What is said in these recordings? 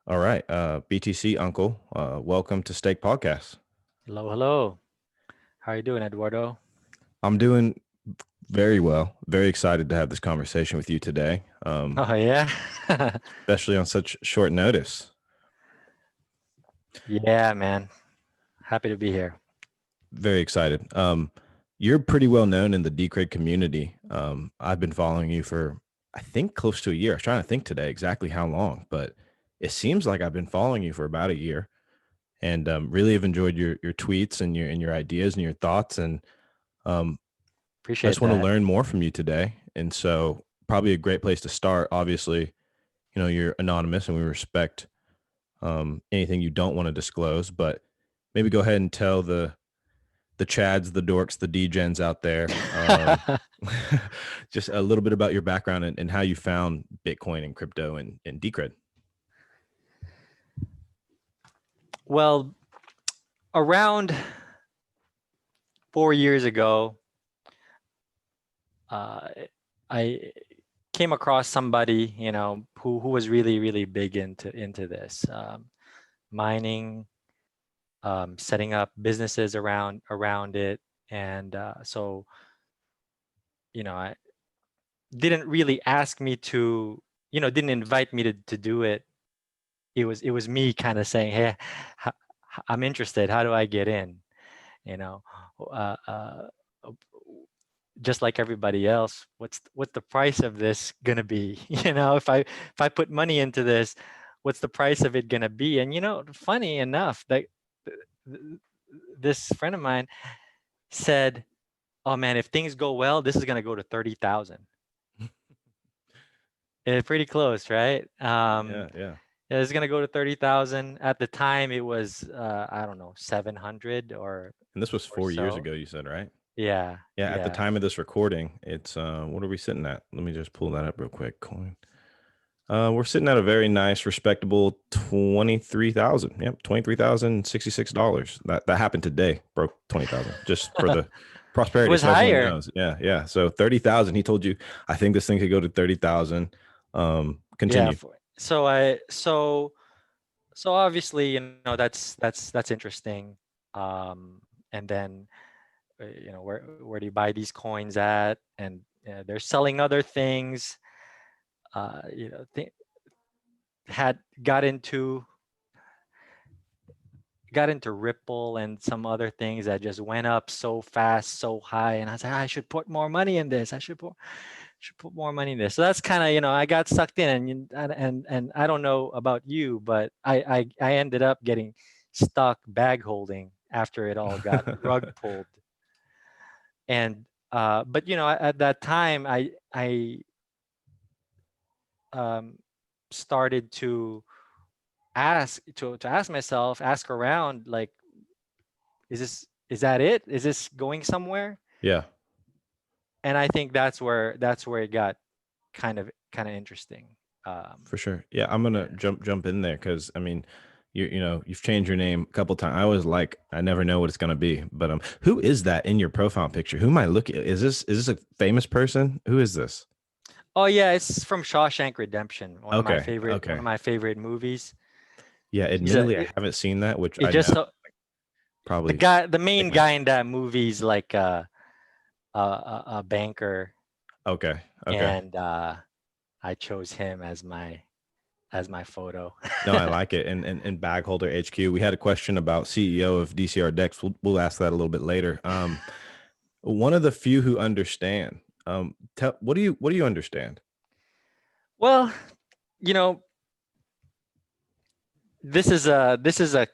All right. BTC Uncle, welcome to Stake Podcast. Hello, hello. How are you doing, Eduardo? I'm doing very well. Very excited to have this conversation with you today, Oh yeah. especially on such short notice. Yeah, man. Happy to be here. Very excited. You're pretty well known in the Decred community. I've been following you for, I think, close to a year. I was trying to think today exactly how long, but it seems like I've been following you for about a year, and really have enjoyed your tweets and your ideas and your thoughts. And um, I just Appreciate want to that. learn more from you today. And so probably a great place to start. Obviously, you're anonymous and we respect anything you don't want to disclose, but maybe go ahead and tell the Chads, the dorks, the degens out there, just a little bit about your background and how you found Bitcoin and crypto and Decred. Well, around 4 years ago, uh, I came across somebody, who was really, really big into this mining, setting up businesses around it, and so I didn't really ask me to, didn't invite me to do it. It was me kind of saying, hey, I'm interested, how do I get in? you know uh, uh, just like everybody else, what's the price of this gonna be? If I put money into this, what's the price of it gonna be? And funny enough, that th- this friend of mine said, oh man, if things go well, this is gonna go to 30,000. It's pretty close, right? Yeah, yeah. Yeah, it's gonna go to 30,000. At the time, it was I don't know, 700 And this was or 4 years so. ago, you said, right? Yeah, Yeah, at the yeah. time of this recording, it's what are we sitting at? Let me just pull that up real quick. Coin. We're sitting at a very nice, respectable 23,000. Yep, $23,066. That happened today. Broke 20,000. Just for the It prosperity, was so everyone higher. knows. Yeah, yeah. So 30,000. He told you, I think this thing could go to 30,000. Yeah. Continue. So obviously, that's interesting. And then where do you buy these coins at? And they're selling other things. Th- had got into Ripple and some other things that just went up so fast, so high, and I was like, I should put more money in this. I should put more money in this. So that's kind of, I got sucked in, and I don't know about you, but I ended up getting stuck bag holding after it all got rug pulled. And but at that time, I um, started to ask myself, ask around, like, is that it? Is this going somewhere? Yeah, And I think that's where it got kind of interesting. for sure. Yeah, I'm gonna Yeah. jump in there because I mean, you've changed your name a couple times. I always like I never know what it's gonna be. But who is that in your profile picture? Who am I looking? Is this a famous person? Who is this? Oh yeah, it's from Shawshank Redemption, Okay, one okay. of my favorite movies. Yeah, He's a admittedly, I it, haven't seen that, which it I just know so probably the main take my. guy in that movie is like a banker, Okay, okay. and I chose him as my photo. No, I like it. And Bagholder HQ. We had a question about CEO of DCR Dex. We'll ask that a little bit later. One of the few who understand. What do you understand? Well, you know, this is a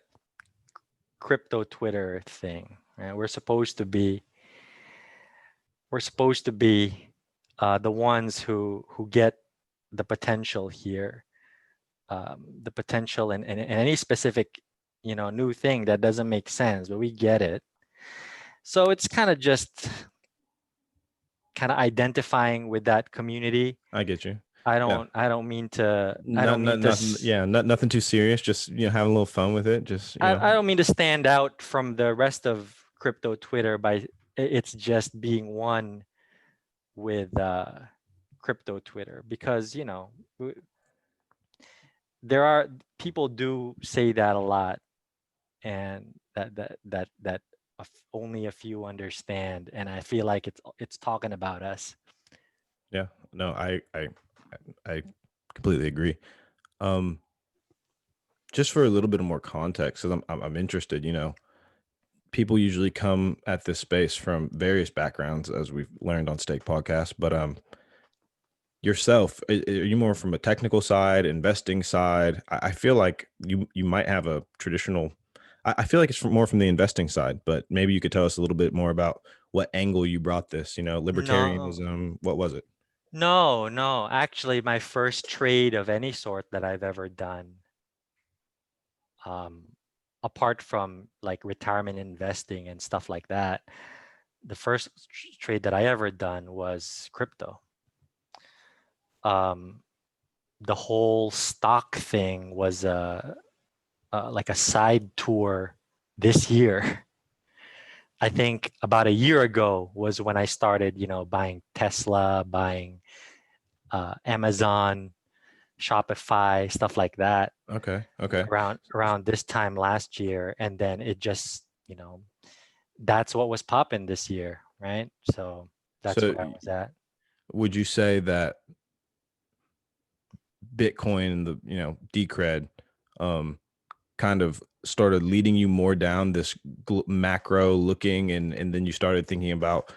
crypto Twitter thing, right? We're supposed to be the ones who get the potential here, the potential in any specific new thing that doesn't make sense, but we get it. So it's kind of just kind of identifying with that community. I get you. I Yeah. don't I don't mean to I Not, don't mean not, to nothing. Yeah, nothing too serious. Just having a little fun with it. Just I don't mean to stand out from the rest of crypto Twitter by it's just being one with crypto Twitter, because w- there are people do say that a lot, and that only a few understand, and I feel like it's talking about us. Yeah. No, I completely agree. Um, just for a little bit of more context, because I'm interested. People usually come at this space from various backgrounds, as we've learned on Stake Podcast. But yourself, are you more from a technical side, investing side? I feel like you might have a traditional. I feel like it's more from the investing side, but maybe you could tell us a little bit more about what angle you brought this. No, Libertarianism. What was it? no, actually, my first trade of any sort that I've ever done, um, apart from like retirement investing and stuff like that, the first trade that I ever done was crypto. Um, the whole stock thing was like a side tour this year. I think about a year ago was when I started, buying Tesla, buying Amazon, Shopify, stuff like that Okay. Okay. around this time last year, and then it just, that's what was popping this year, right? So that's So where I was at. would you say that Bitcoin and the Decred um kind of started leading you more down this macro looking, and then you started thinking about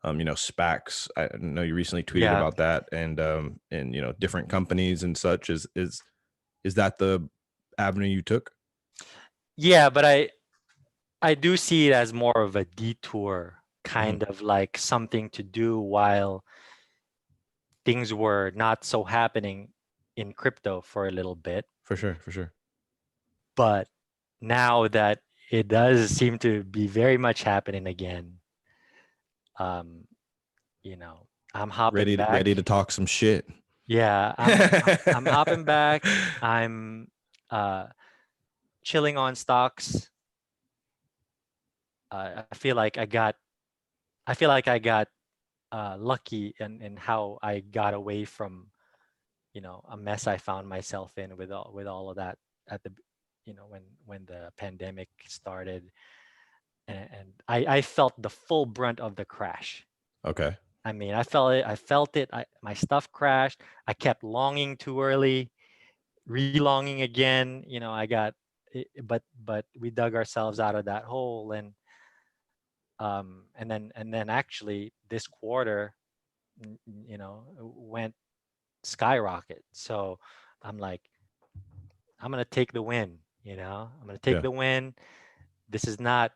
SPACs. I know you recently tweeted Yeah, about that, and different companies and such. Is that the avenue you took? yeah, but I do see it as more of a detour, Hmm. kind of like something to do while things were not so happening in crypto for a little bit. For sure, for sure. But now that it does seem to be very much happening again, um, you know, I'm hopping Ready to back. talk some shit. Yeah, I'm hopping back. I'm uh, chilling on stocks. I feel like I got lucky in how I got away from, a mess I found myself in with all of that at the, when the pandemic started, and I felt the full brunt of the crash. Okay. I mean, I felt it. I felt it. My stuff crashed. I kept longing too early, re-longing again. But we dug ourselves out of that hole, and then actually this quarter, went skyrocket. So I'm like, I'm gonna take the win. I'm gonna take Yeah. the win. This is not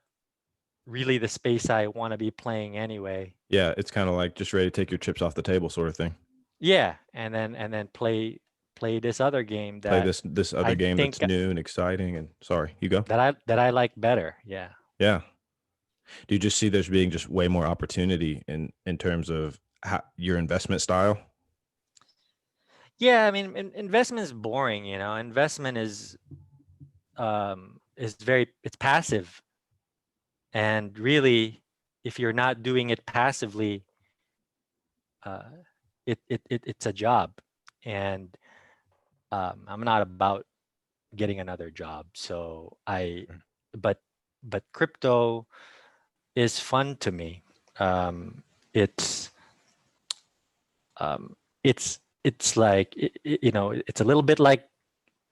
really the space I want to be playing anyway. Yeah. It's kind of like just ready to take your chips off the table sort of thing. Yeah, and then play this other game Play that this other I game think that's new and exciting. And sorry, you go. that I like better. Yeah. Yeah. Do you just see there's being just way more opportunity in terms of your investment style? Yeah, I mean, investment is boring. Investment is very, it's passive, and really, if you're not doing it passively, uh, it's a job, and I'm not about getting another job. So but crypto is fun to me. Um, it's um, it's like it's a little bit like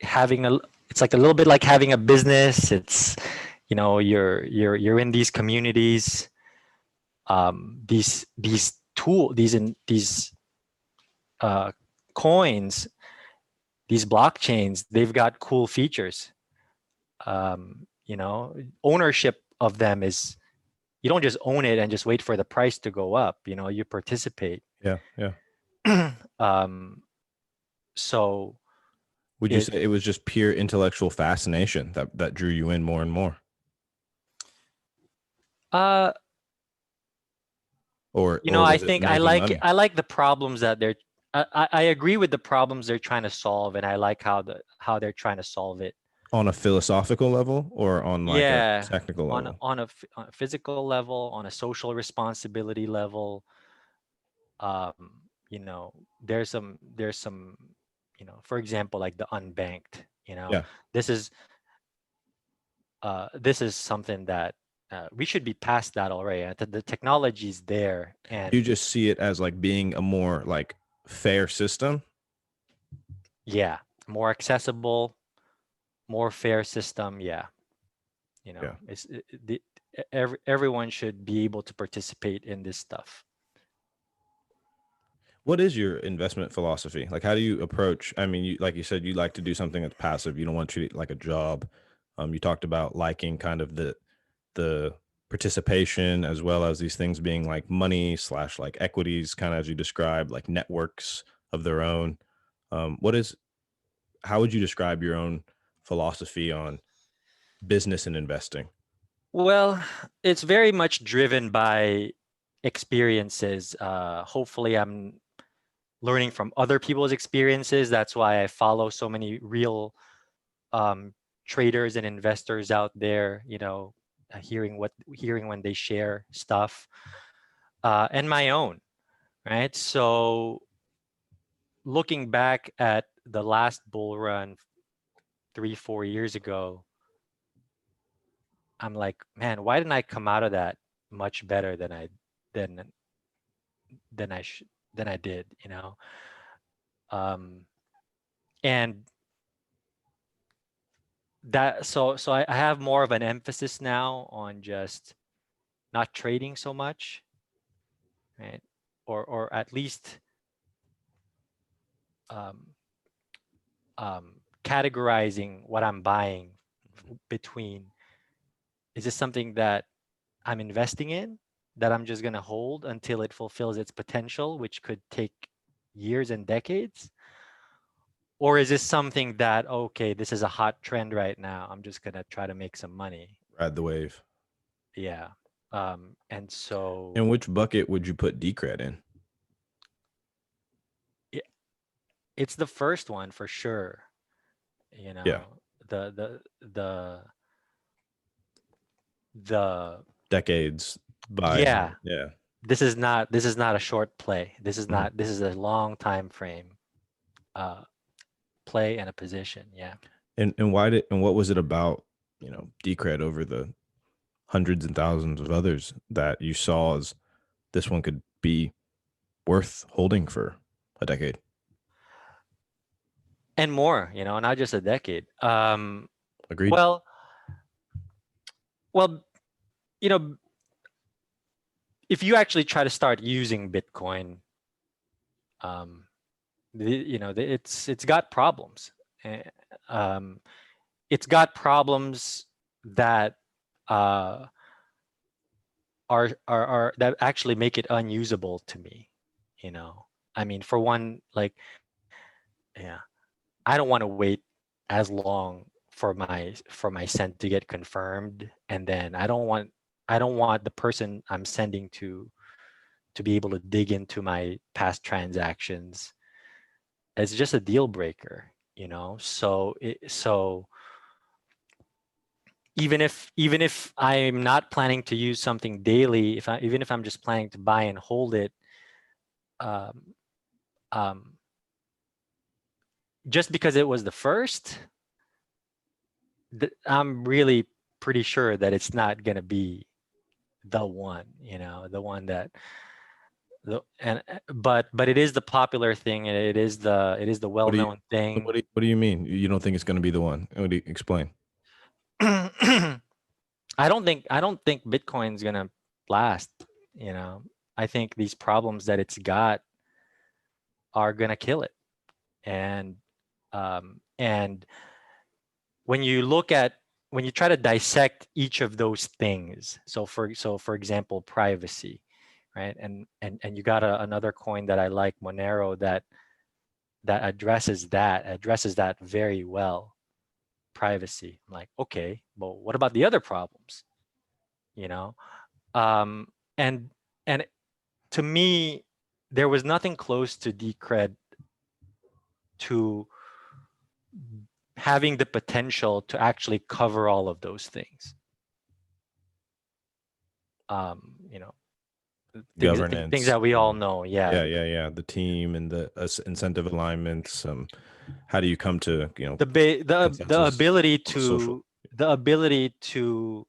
having a it's like a little bit like having a business. It's you're in these communities. These uh, coins, these blockchains, they've got cool features. Ownership of them is, you don't just own it and just wait for the price to go up. You participate. Yeah. Yeah. um, so Would you it say it was just pure intellectual fascination that drew you in more and more? uh Or I was it think making money I like the problems that I agree with the problems they're trying to solve, and I like how they're trying to solve it. on a philosophical level or on like a Yeah, technical on level? on a physical level, on a social responsibility level. um there's some, for example, like the unbanked. Yeah. This is something that we should be past that already. The technology is there, and You just see it as like being a more like fair system. yeah, more accessible, more fair system. Yeah, Yeah. everyone should be able to participate in this stuff. What is your investment philosophy? Like, how do you approach? I mean, like you said, you like to do something that's passive. You don't want to treat it like a job. You talked about liking kind of the participation as well as these things being like money slash like equities, kind of as you described, like networks of their own. What is? How would you describe your own philosophy on business and investing? Well, it's very much driven by experiences. Hopefully, I'm learning from other people's experiences. That's why I follow so many real um, traders and investors out there. Hearing when they share stuff, and my own, right? So looking back at the last bull run 3-4 years ago, I'm like, man, why didn't I come out of that much better than than I sh- than I did, um, and I have more of an emphasis now on just not trading so much, right? Or at least um, categorizing what I'm buying between, is this something that I'm investing in, that I'm just going to hold until it fulfills its potential, which could take years and decades? Or is this something that, okay, this is a hot trend right now, I'm just going to try to make some money? Ride the wave. Yeah. And so And which bucket would you put Decred in? it, it's the first one for sure. Yeah. The the the the Decades buys. yeah, Yeah. this is not a short play. Mhm. This is a long time frame uh play and a position. Yeah. And what was it about, Decred over the hundreds and thousands of others that you saw as this one could be worth holding for a decade? And more, not just a decade. Agreed. Well, well, you know, if you actually try to start using Bitcoin, um, it's got problems. Eh, Um, it's got problems that uh, are that actually make it unusable to me. I mean, for one, like, yeah, I don't want to wait as long for my send to get confirmed, and then I don't want the person I'm sending to be able to dig into my past transactions. It's just a deal breaker, so even if I'm not planning to use something daily, even if I'm just planning to buy and hold it, um, um, just because it was the first, I'm really pretty sure that it's not going to be the one, the one that but it is the popular thing, and it is the What do you well-known thing. what do you mean? You don't think it's going to be the one? What do you explain? I don't think Bitcoin's going to last, you know. I think these problems that it's got are going to kill it. And when you when you try to dissect each of those things, so for example, privacy, right? And you got another coin that I like, Monero, that addresses that very well. Privacy. I'm like, okay, but what about the other problems? You know, um, and and to me, there was nothing close to Decred to having the potential to actually cover all of those things. You know, things governance. that we all know. Yeah. Yeah. The team and the incentive alignments. How do you come to The consensus ability on the social? to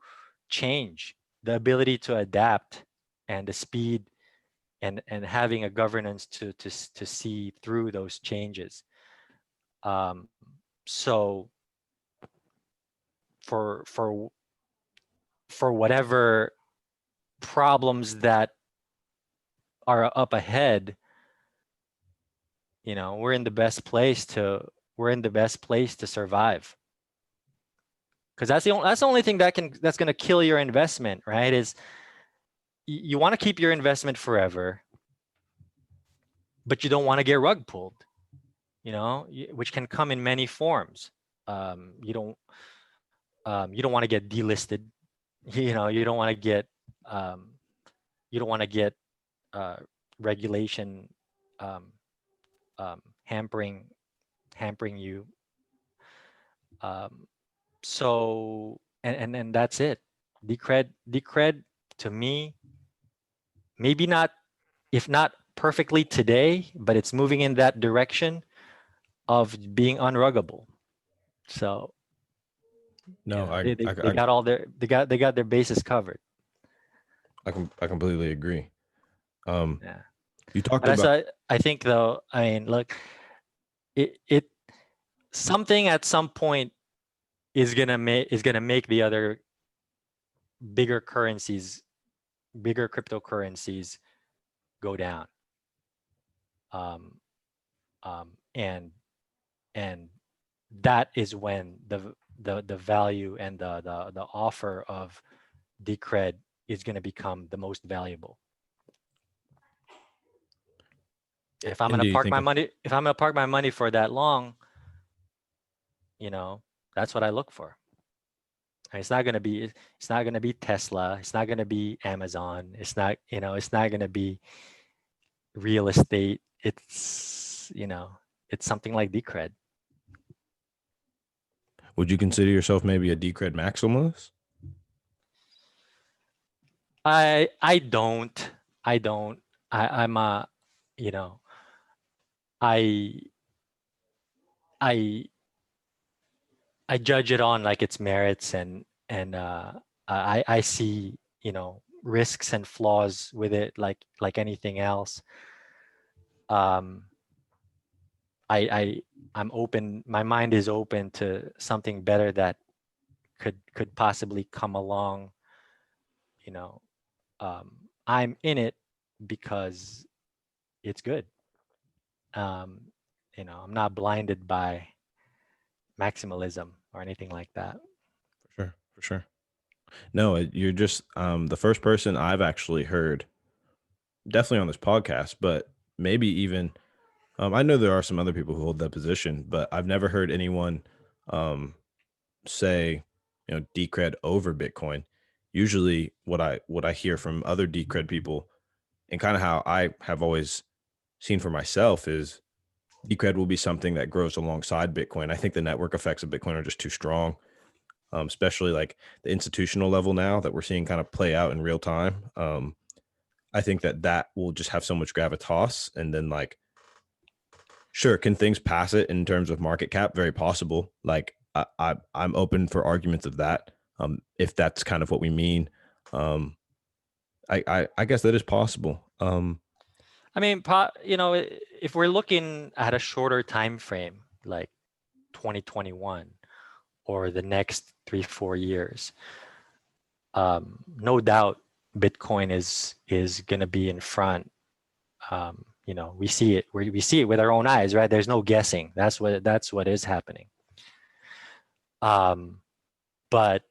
change, the ability to adapt, and the speed, and having a governance to see through those changes. So for whatever problems that are up ahead, we're in the best place to survive, because that's the only thing that's going to kill your investment, right? Is you want to keep your investment forever, but you don't want to get rug pulled, which can come in many forms. You don't want to get delisted. You don't want to get um, you don't want to get regulation um, hampering you. So and that's it. Decred to me, maybe not, if not perfectly today, but it's moving in that direction of being unruggable. So No, they got all they got their bases covered. I completely agree. Yeah. You talked But about I think though, I mean, look, it something at some point is gonna make the other bigger currencies, bigger cryptocurrencies go down. Um, and that is when the value and the offer of Decred is going to become the most valuable. If I'm and going do to you park think my money, for that long, that's what I look for. And it's not going to be Tesla. It's not going to be Amazon. It's not going to be real estate. It's something like Decred. would you consider yourself maybe a Decred maximalist? I don't. I'm a, you know, I I I judge it on like its merits, and I see, risks and flaws with it like anything else. Um I I'm open, my mind is open to something better that could possibly come along, you know. I'm in it because it's good. Um I'm not blinded by maximalism or anything like that. For sure. No, you're just the first person I've actually heard, definitely on this podcast, but maybe even I know there are some other people who hold that position, but I've never heard anyone um, say, Decred over Bitcoin. Usually, what I hear from other Decred people, and kind of how I have always seen for myself, is Decred will be something that grows alongside Bitcoin. I think the network effects of Bitcoin are just too strong, especially like the institutional level now that we're seeing kind of play out in real time. I think that will just have so much gravitas, and then like, sure, can things pass it in terms of market cap? Very possible. Like I'm open for arguments of that. If that's kind of what we mean, I guess that is possible. I mean, if we're looking at a shorter time frame, like 2021 or the next 3-4 years, no doubt Bitcoin is going to be in front. We see it. We see it with our own eyes, right? There's no guessing. That's what is happening. But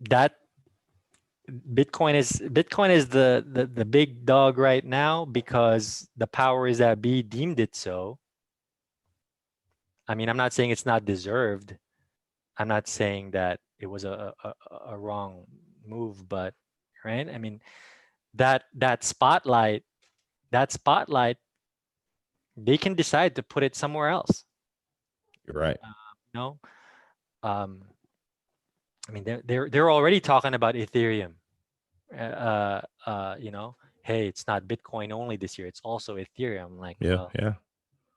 that Bitcoin is the big dog right now because the powers that be deemed it so. I mean, I'm not saying it's not deserved. I'm not saying that it was a wrong move, but right. I mean, that spotlight, they can decide to put it somewhere else. You're right. You know, I mean, they're already talking about Ethereum. you know, hey, it's not Bitcoin only this year, it's also Ethereum. Like, Yeah, well, yeah.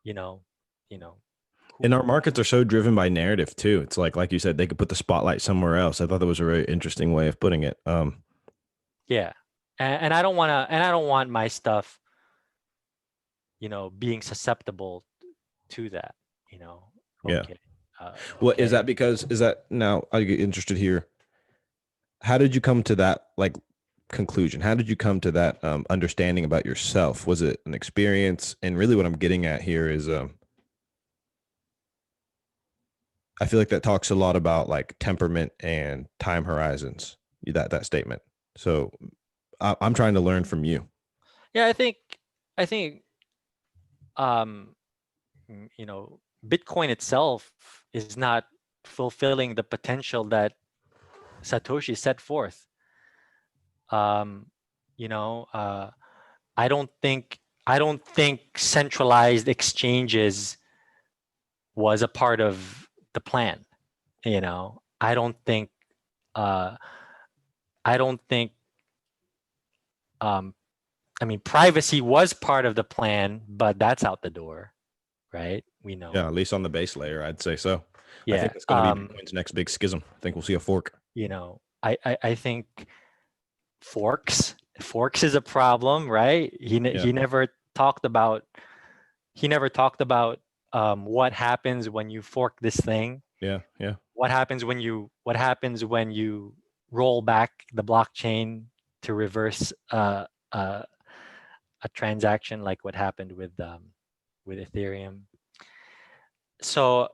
you know, you know, And our who markets are so driven by narrative too. It's like you said, they could put the spotlight somewhere else. I thought that was a very interesting way of putting it. yeah. And I don't want to, and I don't want my stuff, you know, being susceptible to that, you know. Yeah. Okay. What is Okay. that? Because is that now? I get interested here. How did you come to that like conclusion? How did you come to that understanding about yourself? Was it an experience? And really, what I'm getting at here is, I feel like that talks a lot about like temperament and time horizons. That statement. So I'm trying to learn from you. Yeah, I think you know, Bitcoin itself is not fulfilling the potential that Satoshi set forth. Um, you know, I don't think centralized exchanges was a part of the plan. You know, uh, I don't think um, I mean, privacy was part of the plan, but that's out the door, right? We Yeah, know. at least on the base layer, I'd say so. I Yeah. think that's going to be Bitcoin's next big schism. I think we'll see a fork. You know, I think forks is a problem, right? Yeah, He never talked about what happens when you fork this thing. yeah, yeah, What happens when you roll back the blockchain to reverse uh, a transaction like what happened with Ethereum. So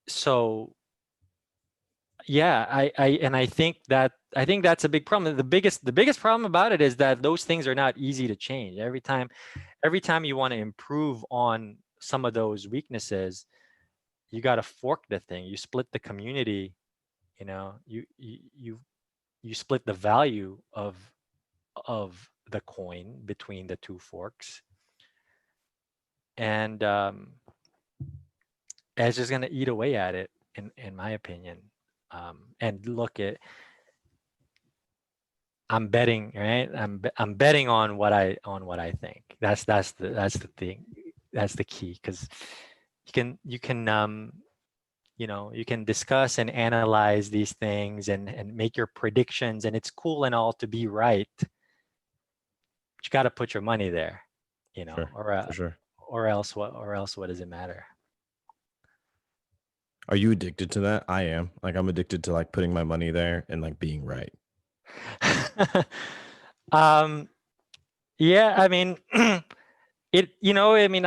so yeah, I think that's a big problem. The biggest problem about it is that those things are not easy to change. Every time you want to improve on some of those weaknesses, you got to fork the thing. You split the community, you know, you split the value of the coin between the two forks. And it's just going to eat away at it in my opinion. And look at I'm betting, right? I'm betting on what I think. That's the thing. That's the key, because you can you know, you can discuss and analyze these things and make your predictions, and it's cool and all to be right. But you got to put your money there, you know, sure, for sure. or else what does it matter? Are you addicted to that? I am. Like, I'm addicted to like putting my money there and like being right. um yeah, I mean it, you know, I mean,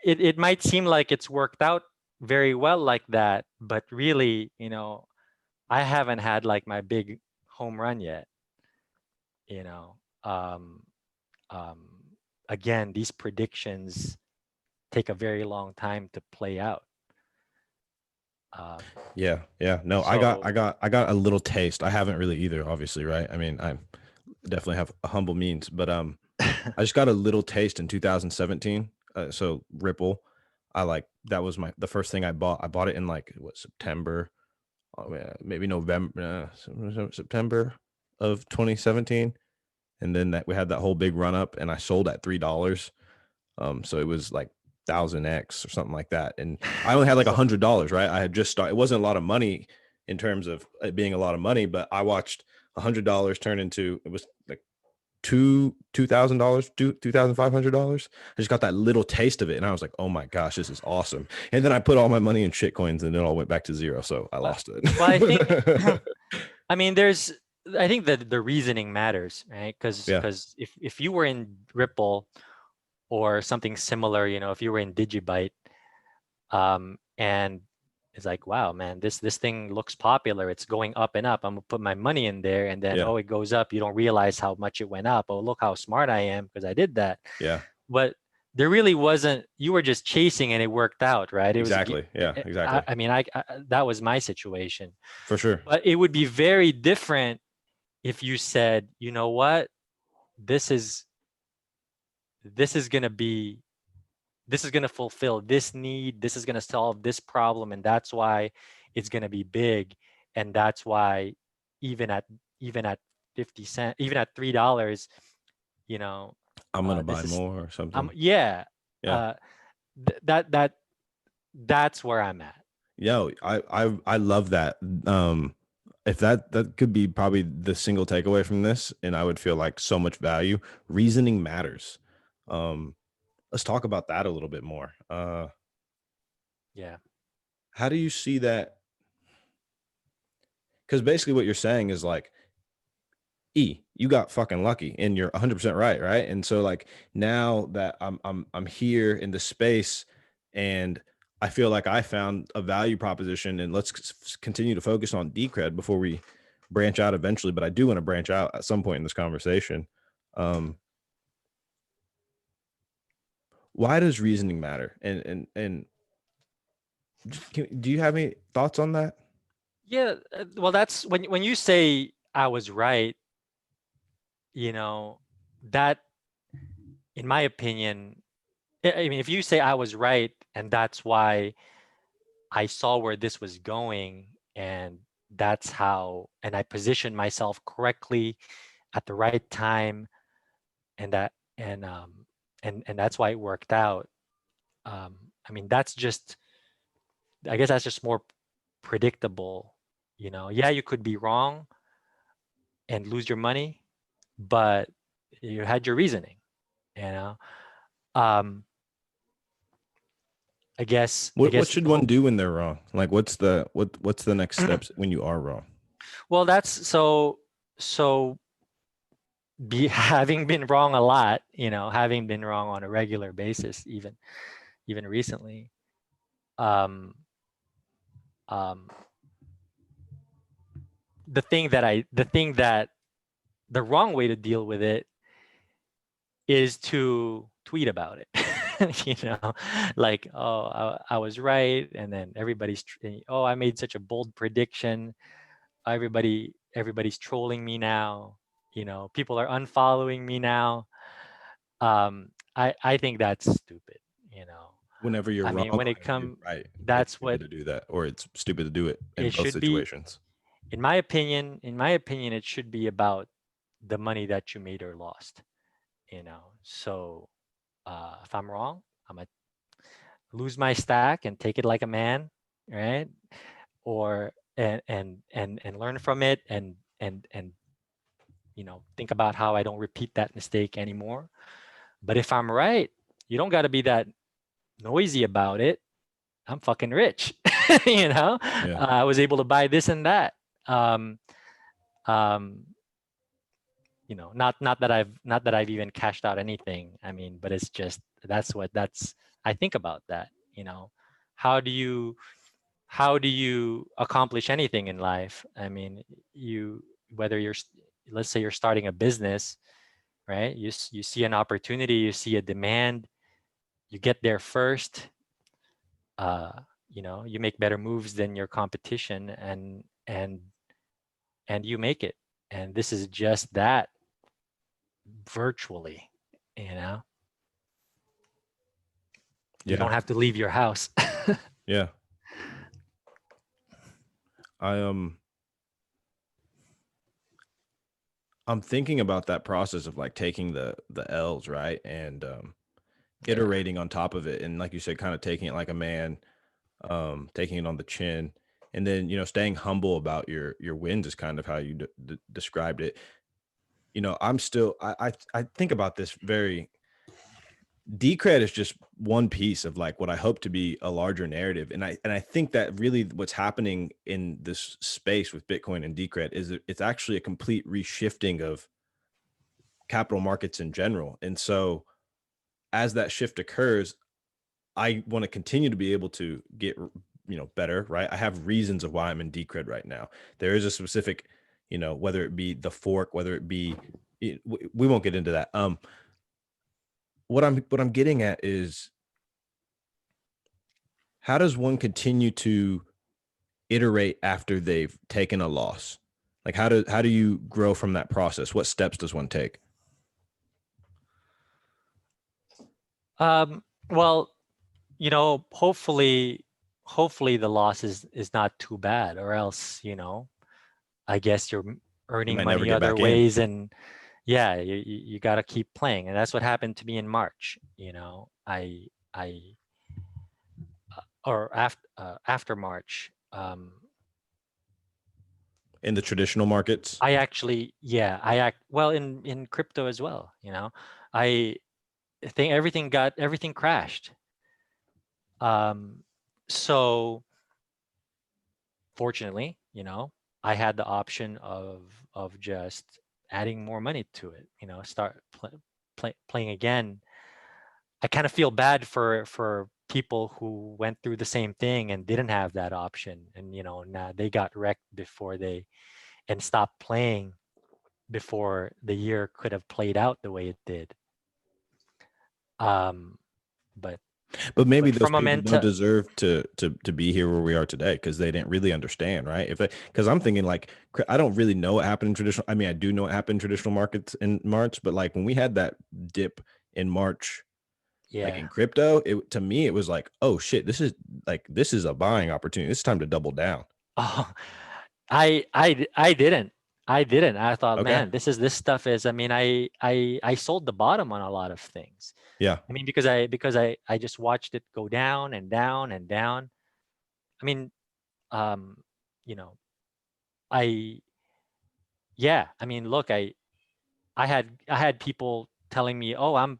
it might seem like it's worked out very well like that, but really, you know, I haven't had like my big home run yet, you know. Um, Again, these predictions take a very long time to play out. Um, Yeah, yeah. No, so I got a little taste. I haven't really either, obviously, right? I mean, I definitely have a humble means, but I just got a little taste in 2017. So Ripple, I like that was the first thing I bought. I bought it in like what, September, yeah, maybe November, September of 2017, and then that we had that whole big run up, and I sold at $3. So it was like 1000x or something like that, and I only had like so $100, right? I had just started. It wasn't a lot of money in terms of it being a lot of money, but I watched $100 turn into, it was like $2,000, $2,500. I just got that little taste of it, and I was like, "Oh my gosh, this is awesome!" And then I put all my money in shitcoins, and it all went back to zero, so I well, lost well, I think it. I mean, I think that the reasoning matters, right? Yeah, Because if you were in Ripple or something similar, you know, if you were in Digibyte, and it's like, wow, man, this thing looks popular. It's going up and up. I'm gonna put my money in there, and then yeah, oh, it goes up. You don't realize how much it went up. Oh, look how smart I am because I did that. yeah, But there really wasn't. You were just chasing, and it worked out, right? It was. exactly. Yeah, exactly. I mean, that was my situation. For sure. But it would be very different if you said, you know what, this is this is gonna be this is going to fulfill this need, this is going to solve this problem, and that's why it's going to be big, and that's why even at even at 50 cents, even at $3, you know, I'm gonna this buy is, more or something. yeah, Yeah. that's where I'm at. Yo, I love that. If that could be probably the single takeaway from this, and I would feel like so much value. Reasoning matters. Let's talk about that a little bit more. Yeah. How do you see that? Because basically what you're saying is like, you got fucking lucky, and you're 100% right, right? And so like now that I'm here in the space, and I feel like I found a value proposition, and let's continue to focus on Decred before we branch out eventually. But I do want to branch out at some point in this conversation. Why does reasoning matter? And do you have any thoughts on that? Yeah. Well, that's when you say I was right, you know, that, in my opinion, I mean, if you say I was right and that's why I saw where this was going, and that's how, and I positioned myself correctly at the right time, and that, and that's why it worked out. I mean, I guess that's just more predictable, you know. Yeah, you could be wrong and lose your money, but you had your reasoning, you know. Um, I What guess, should one do when they're wrong? Like what's the next steps when you are wrong? well, that's so having been wrong a lot, you know, having been wrong on a regular basis, even recently, um, um, the wrong way to deal with it is to tweet about it. You know, like, oh, I was right, and then oh, I made such a bold prediction. Everybody's trolling me now. You know, people are unfollowing me now. I think that's stupid. You know, Whenever you're I wrong mean, or when it whenever you're come, right, it's that's stupid what to do that, or it's stupid to do it in it both should be. situations. In my opinion, it should be about the money that you made or lost. You know, so if I'm wrong, I'm gonna lose my stack and take it like a man, right? Or and learn from it, and you know, think about how I don't repeat that mistake anymore. But if I'm right, you don't got to be that noisy about it. I'm fucking rich. You know, Yeah. I was able to buy this and that. Um, um, you know, not that I've even cashed out anything. I mean, but it's just that's I think about that. You know, how do you accomplish anything in life? I mean, whether let's say you're starting a business, right? You see an opportunity, you see a demand, you get there first. uh you know, you make better moves than your competition, and you make it. And this is just that, virtually, you know. You Yeah. don't have to leave your house. Yeah. I I'm thinking about that process of like taking the L's, right? And Yeah. iterating on top of it, and like you said, kind of taking it like a man, taking it on the chin, and then staying humble about your wins is kind of how you described it. I'm still I think about this very. Decred is just one piece of like what I hope to be a larger narrative, and I think that really what's happening in this space with Bitcoin and Decred is it's actually a complete reshifting of capital markets in general. And so as that shift occurs, I want to continue to be able to get better, right? I have reasons of why I'm in Decred right now. There is a specific, whether it be the fork, whether it be we won't get into that. What I'm getting at is, how does one continue to iterate after they've taken a loss? Like how do you grow from that process? What steps does one take? Well, you know, hopefully the loss is not too bad, or else, you know, I guess earning might never money get other back in. ways, and yeah, you got to keep playing. And that's what happened to me in March. I or after March, In the traditional markets. I actually, yeah, I act well in crypto as well. I think everything crashed. Um, so fortunately, I had the option of just adding more money to it. Start playing again. I kind of feel bad for people who went through the same thing and didn't have that option, and now they got wrecked before they and stopped playing before the year could have played out the way it did. Um, but But maybe those from a people don't mental, deserve to be here where we are today because they didn't really understand, right? If because I'm thinking like I don't really know what happened in traditional. I mean, I do know what happened in traditional markets in March, but like when we had that dip in March, like yeah. in crypto, it to me it was like, oh shit, this is a buying opportunity. It's time to double down. Oh, I didn't. I didn't. I thought, Okay. man, this stuff is. I mean, I sold the bottom on a lot of things. Yeah. I mean, because I just watched it go down and down and down. I mean, um, you know, I yeah. I mean, look, I had people telling me, oh, I'm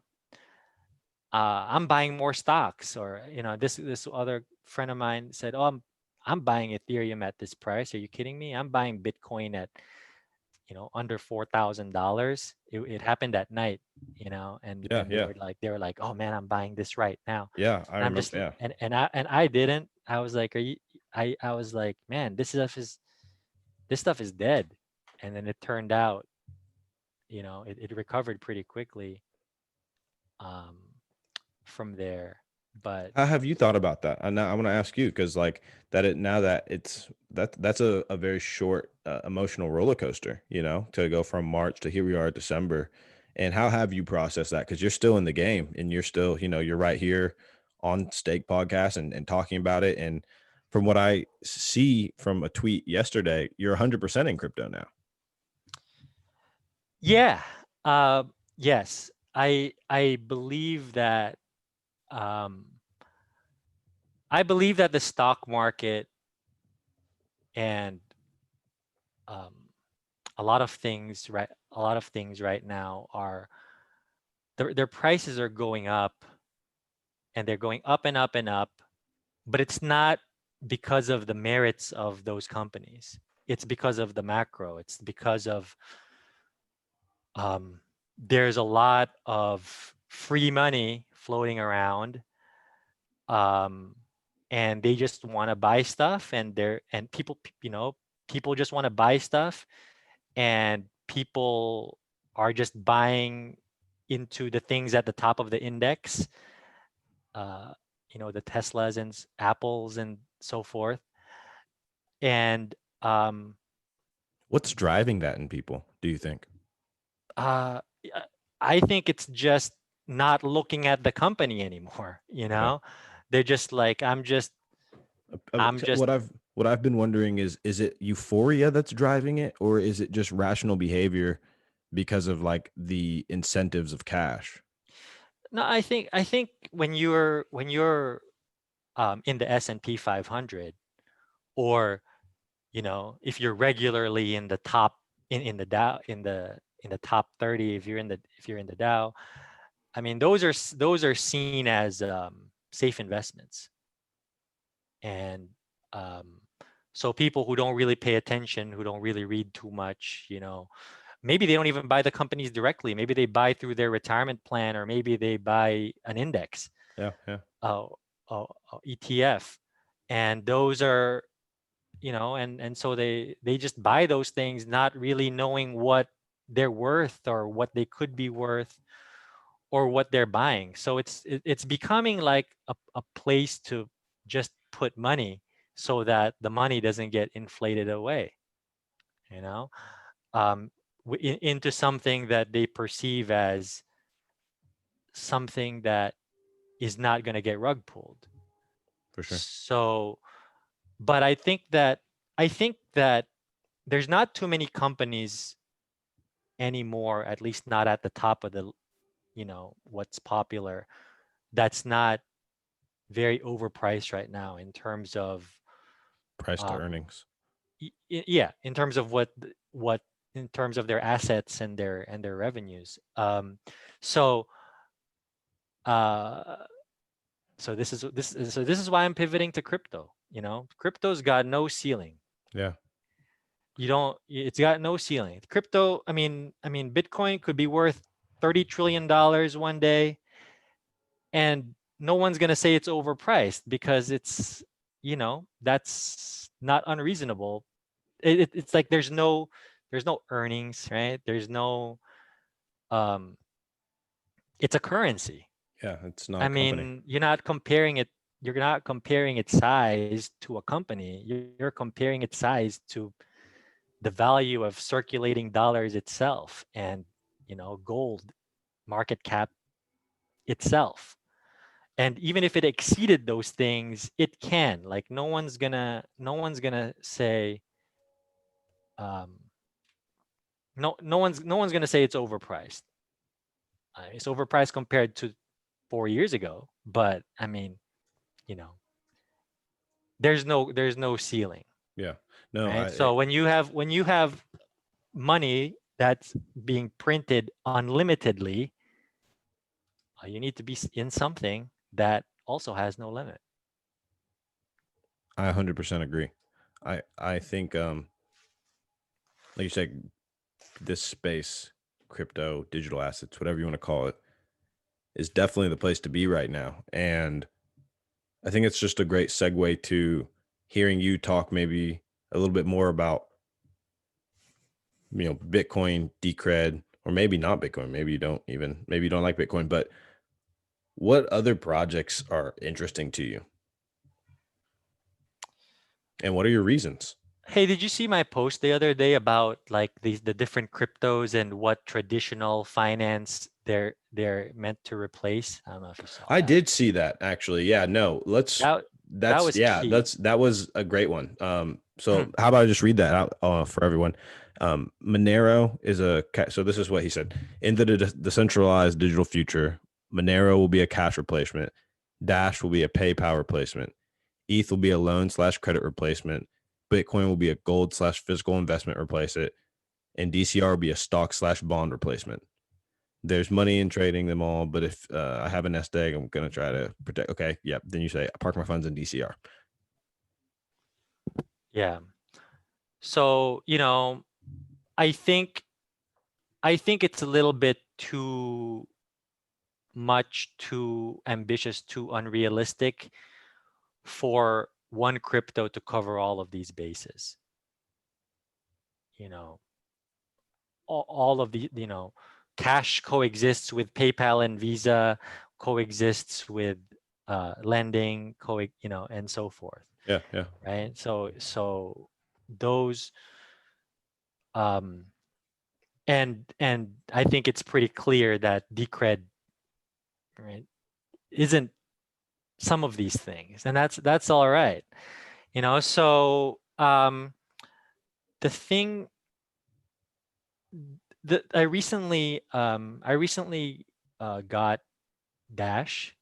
buying more stocks, or this other friend of mine said, oh, I'm buying Ethereum at this price. Are you kidding me? I'm buying Bitcoin at under $4,000. It happened at night, Yeah. and they Yeah. were like, oh man, I'm buying this right now. Yeah. I And I'm remember. just Yeah. and I didn't. I was like, are you? I was like, man, this stuff is dead. And then it turned out, it recovered pretty quickly um, from there. But How have you thought about that? And now I want to ask you because like that it now that it's that's a very short emotional roller coaster, to go from March to here we are at December. And how have you processed that? Because you're still in the game and you're still, you're right here on Stake Podcast and talking about it. And from what I see from a tweet yesterday, you're 100% in crypto now. yeah, yes, I believe that um, the stock market and um, a lot of things right now are their prices are going up, and they're going up and up and up, but it's not because of the merits of those companies. It's because of the macro. It's because of there's a lot of free money floating around, um, and they just want to buy stuff, and people just want to buy stuff, and people are just buying into the things at the top of the index, uh, the Teslas and Apples and so forth. And um, What's driving that in people, do you think? uh, I think it's just not looking at the company anymore. Okay. They're just like, I'm just What I've been wondering is it euphoria that's driving it, or is it just rational behavior because of like the incentives of cash? no. I think when you're in the S&P 500, or if you're regularly in the top in the Dow in the top 30, if you're in the Dow. I mean, those are seen as safe investments. And um, so people who don't really pay attention, who don't really read too much, maybe they don't even buy the companies directly. Maybe they buy through their retirement plan, or maybe they buy an index, Yeah, yeah. uh, ETF. And those are, and so they just buy those things, not really knowing what they're worth, or what they could be worth, or what they're buying. So it's becoming like a place to just put money, so that the money doesn't get inflated away, you know, um, into something that they perceive as something that is not going to get rug pulled. For sure. So, but I think that there's not too many companies anymore, at least not at the top of the, what's popular, that's not very overpriced right now in terms of Price to um, earnings. yeah, in terms of what in terms of their assets and their revenues. So uh, so this is why I'm pivoting to crypto. Crypto's got no ceiling. Yeah. It's got no ceiling. Crypto, I mean, Bitcoin could be worth $30 trillion one day, and no one's gonna say it's overpriced because that's not unreasonable. It's like there's no earnings, right? Um, it's a currency. Yeah. It's not I a company. mean, you're not comparing its size to a company. You're comparing its size to the value of circulating dollars itself and, gold market cap itself. And even if it exceeded those things, it can. Like no one's gonna say um no one's gonna say it's overpriced. It's overpriced compared to 4 years ago, but I mean, you know, there's no ceiling, Yeah. No, right? So when you have money that's being printed unlimitedly, you need to be in something that also has no limit. I 100% agree. I think like you said, this space, crypto, digital assets, whatever you want to call it, is definitely the place to be right now. And I think it's just a great segue to hearing you talk maybe a little bit more about, Bitcoin, Decred, or maybe not Bitcoin. Maybe you don't like Bitcoin, but what other projects are interesting to you? And what are your reasons? Hey, did you see my post the other day about like the different cryptos and what traditional finance they're meant to replace? I don't know if you saw I that. did see that actually. Yeah, no, That that was key. that was a great one. Hmm. So how about I just read that out for everyone? Monero is so this is what he said. In the decentralized digital future, Monero will be a cash replacement. Dash will be a PayPal replacement. ETH will be a loan slash credit replacement. Bitcoin will be a gold slash physical investment replace it. And DCR will be a stock slash bond replacement. There's money in trading them all, but if I have a nest egg, I'm gonna try to protect. Okay, yep. Then you say I park my funds in DCR. Yeah. So, I think I think it's a little bit too much, too ambitious, too unrealistic for one crypto to cover all of these bases. You know, all of the, cash coexists with PayPal and Visa, coexists with lending, and so forth, Yeah, yeah, right? So those um, and I think it's pretty clear that Decred, right, isn't some of these things, and that's all right. So the thing that I recently got Dash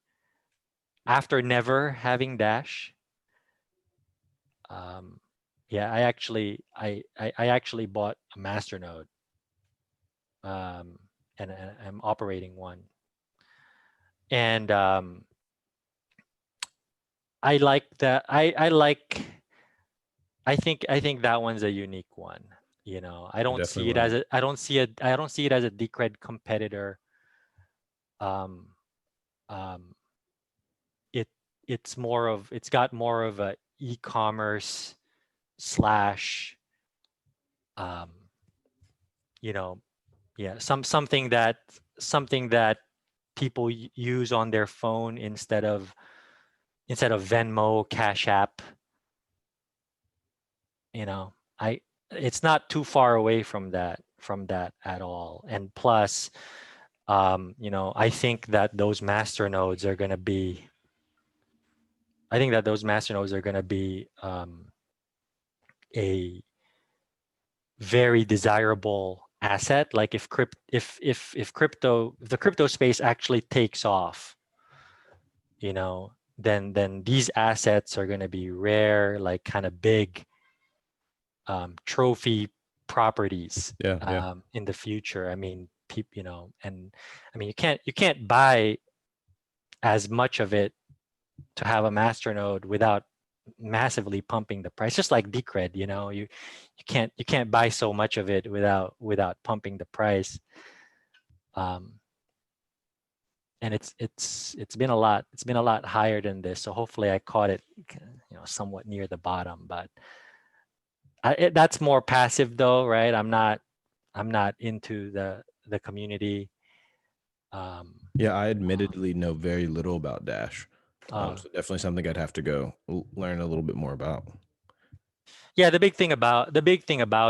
after never having Dash. Um, yeah, I actually bought a masternode, um, and I'm operating one, and I like that. I think that one's a unique one. I I don't definitely see it as will. a I don't see it I don't see it as a Decred competitor. Um, um, it it's got more of a e-commerce slash um, you know yeah, something that people use on their phone instead of Venmo, Cash App. you know I It's not too far away from that at all. And plus, I think that those master nodes are going to be I think that those master nodes are going to be a very desirable asset. Like if the crypto space actually takes off, then these assets are going to be rare, like kind of big trophy properties Yeah. in the future. I mean, and I mean you can't buy as much of it to have a masternode without massively pumping the price. Just like Decred, you can't buy so much of it without pumping the price. And it's been a lot higher than this. So hopefully I caught it, somewhat near the bottom. But that's more passive though, right? I'm not into the community. Yeah, I admittedly know very little about Dash. So definitely something I'd have to go learn a little bit more about. Yeah, the big thing about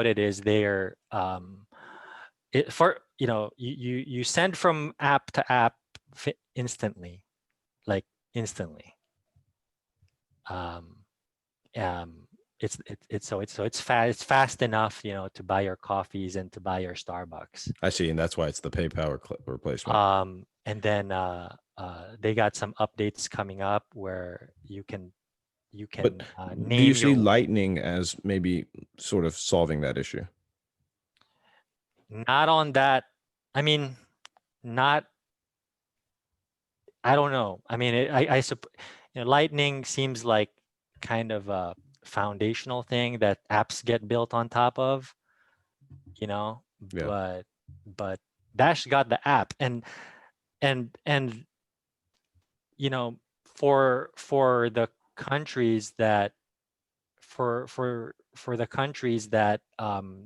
it is they're you send from app to app instantly, like instantly. Um, it's fast enough, to buy your coffees and to buy your Starbucks. I see, and that's why it's the PayPal replacement. And then they got some updates coming up where you can But do you name see your. Lightning as maybe sort of solving that issue? Not on that. I mean, not. I don't know. I mean, Lightning seems like kind of a foundational thing that apps get built on top of, you know, Yeah. but Dash got the app, and for the countries that for the countries that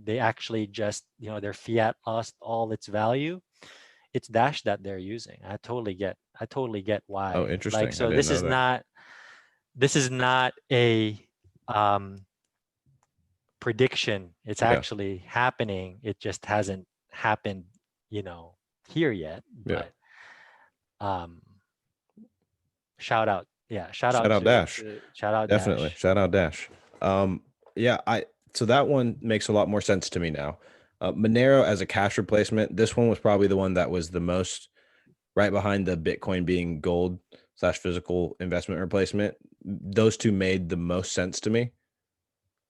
they actually just, their fiat lost all its value, it's Dash that they're using. I totally get Oh, why. Like, interesting. I so didn't this know is that. not a prediction. It's Yeah. actually happening. It just hasn't happened, here yet. Yeah. But um, shout out, yeah, Shout out Dash. shout out Definitely. Dash. Shout out Dash. Yeah, so that one makes a lot more sense to me now. Monero as a cash replacement, this one was probably the one that was the most right behind the Bitcoin being gold / physical investment replacement. Those two made the most sense to me.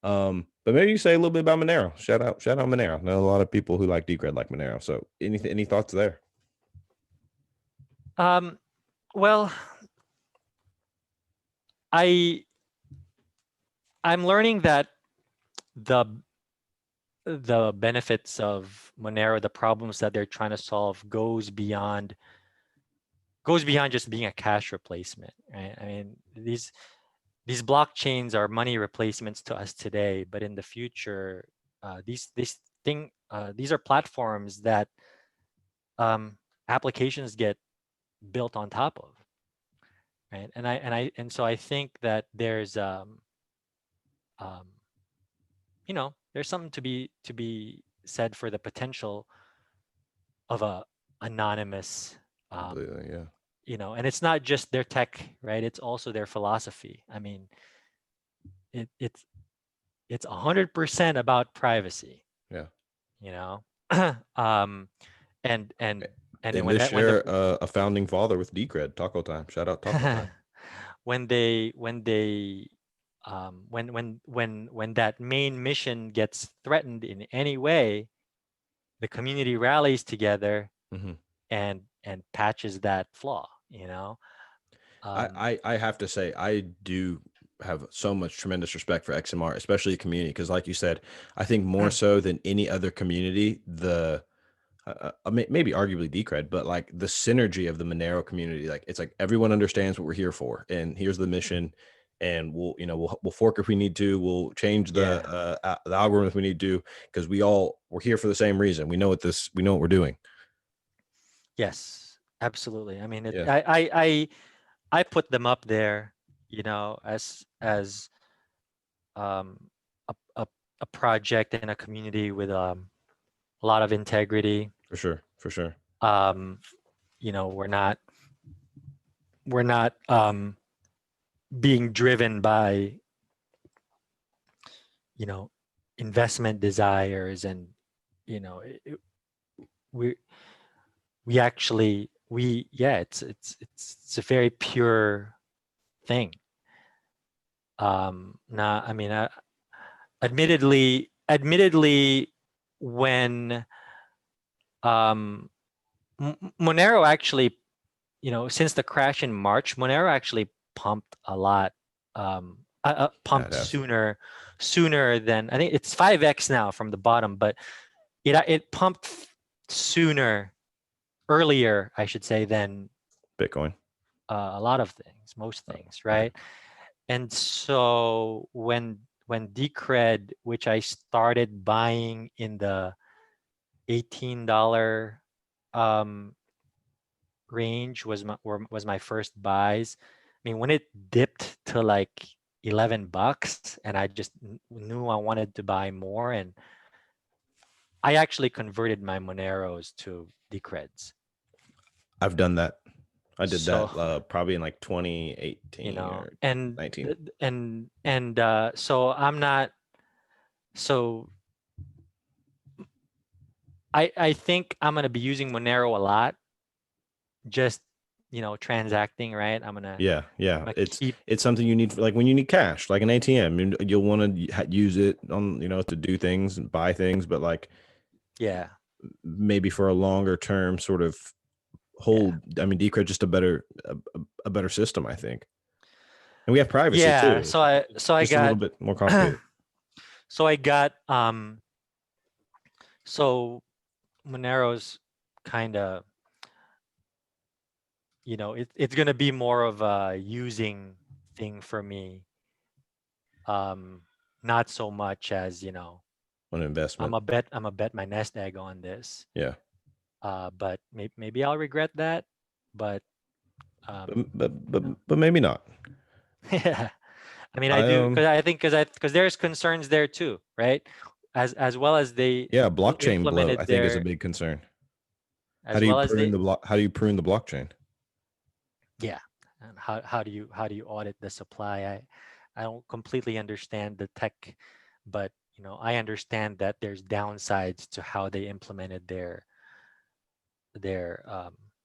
But maybe you say a little bit about Monero. Shout out Monero. I know a lot of people who like Decred like Monero. So any thoughts there? Well, I I'm learning that the the benefits of Monero, the problems that they're trying to solve, goes beyond just being a cash replacement, right? I mean, these blockchains are money replacements to us today, but in the future, these are platforms that applications get built on top of, right? And so I think that um, there's something to be said for the potential of a anonymous, um, Completely, yeah. and it's not just their tech, right? It's also their philosophy. I mean, it's 100% about privacy, Yeah. you know. um, and and and They then when just that when the share a founding father with Decred. Taco time. Shout out Taco time. when that main mission gets threatened in any way, the community rallies together Hmm. and patches that flaw, I have to say I do have so much tremendous respect for XMR, especially the community, because like you said, I think more so than any other community, maybe arguably Decred, but like the synergy of the Monero community, like it's like everyone understands what we're here for, and here's the mission, and we'll fork if we need to, we'll change yeah. the algorithm if we need to, because we're here for the same reason. We know what we're doing. Yes, absolutely. I mean, Yeah, I put them up there, as um, a a project in a community with a lot of integrity. for sure, for sure. Um, we're not being driven by, you know investment desires, and you know, we actually it's a very pure thing. Now, I mean, admittedly, when Monero actually, you know, since the crash in March, Monero actually pumped a lot, pumped sooner than, I think it's 5x now from the bottom, but it pumped earlier, I should say, than Bitcoin. A lot of things, most things, right? Okay. And so when Decred, which I started buying in the $18 range, was my first buys. I mean, when it dipped to like $11, and I just knew I wanted to buy more, and I actually converted my Moneros to Decreds. I've done that. I did So, that probably in like 2018 you know, or and 19. so I'm not, so I think I'm gonna be using Monero a lot, just, you know, transacting, right? I'm gonna keep, It's something you need for, like when you need cash, like an ATM. You'll want to use it on, you know, to do things and buy things, but like yeah, maybe for a longer term sort of hold. I mean, Decred just a better system, I think, and we have privacy yeah. too. So I Just a little got bit more complicated. so I got so Monero's kind of, you know, it's gonna be more of a using thing for me, not so much as, you know, On investment. I'm a bet my nest egg on this. Yeah. But maybe I'll regret that, but But maybe not. yeah, I mean, I I do, because I think, because there's concerns there too, right? As well as they Yeah, blockchain bloat, I implemented think, is a their, big concern. How as do you well as prune they, the block? How do you prune the blockchain? yeah. And how do you audit the supply? I don't completely understand the tech, but you know, I understand that there's downsides to how they implemented their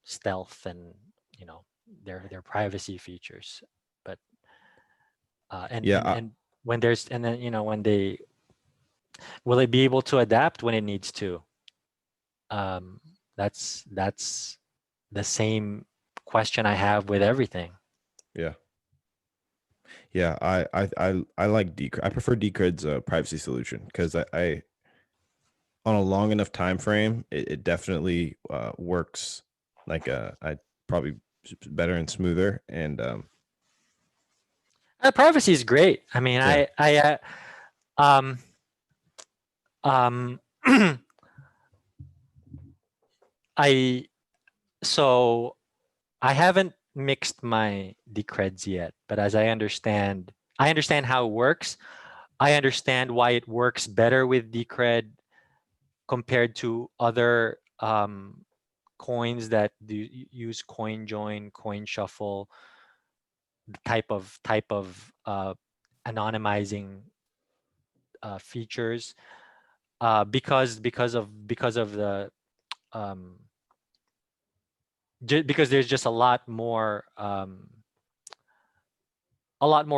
stealth, and you know, their privacy features. But Yeah, and when there's, and then, you know, when they, will it be able to adapt when it needs to? That's the same question I have with everything. yeah, yeah. I like Decred. I prefer Decred's privacy solution because I on a long enough time frame, it definitely works like I probably better and smoother. And Privacy is great. I mean, yeah, um, um, I so I haven't mixed my Decreds yet, but as I understand how it works. I understand why it works better with Decred compared to other coins that do use coin join, coin shuffle, the type of anonymizing features, because of the um, because there's just a lot more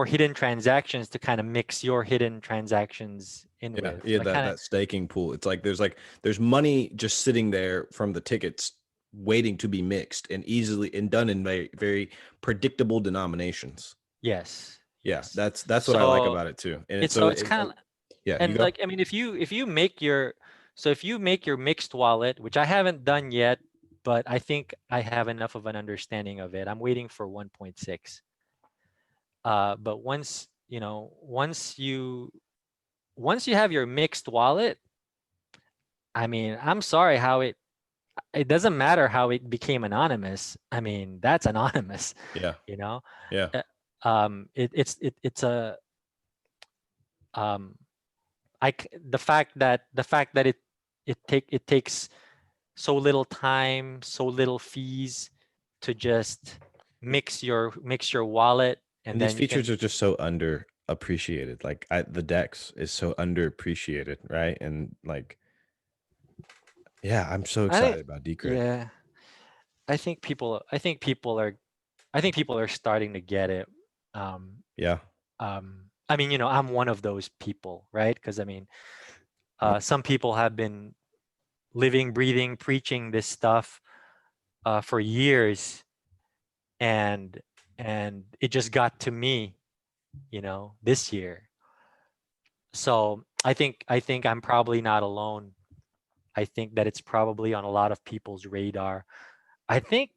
hidden transactions to kind of mix your hidden transactions in yeah, with. yeah. Like, kind of, That staking pool. It's like there's money just sitting there from the tickets waiting to be mixed and easily and done in very very predictable denominations. yes, Yeah, yes. that's what I like So about it too. And it's it's so it's kind of, yeah, you and go. like, I mean, if you make your, so if you make your mixed wallet, which I haven't done yet, but I think I have enough of an understanding of it. I'm waiting for 1.6. But once, you know, once you have your mixed wallet, I mean, I'm sorry how it doesn't matter how it became anonymous. I mean, that's anonymous, Yeah, you know. yeah, It's a um the fact that it takes so little time, so little fees to just mix your wallet, and and these then you features can, are just so appreciated. Like the DEX is so underappreciated, right? And like, yeah, I'm so I think, excited about Decred. yeah, I think people are starting to get it. Um, Yeah. I mean, I'm one of those people, right? Because I mean, some people have been living, breathing, preaching this stuff for years, and it just got to me, this year. So I think I'm probably not alone. I think that it's probably on a lot of people's radar. I think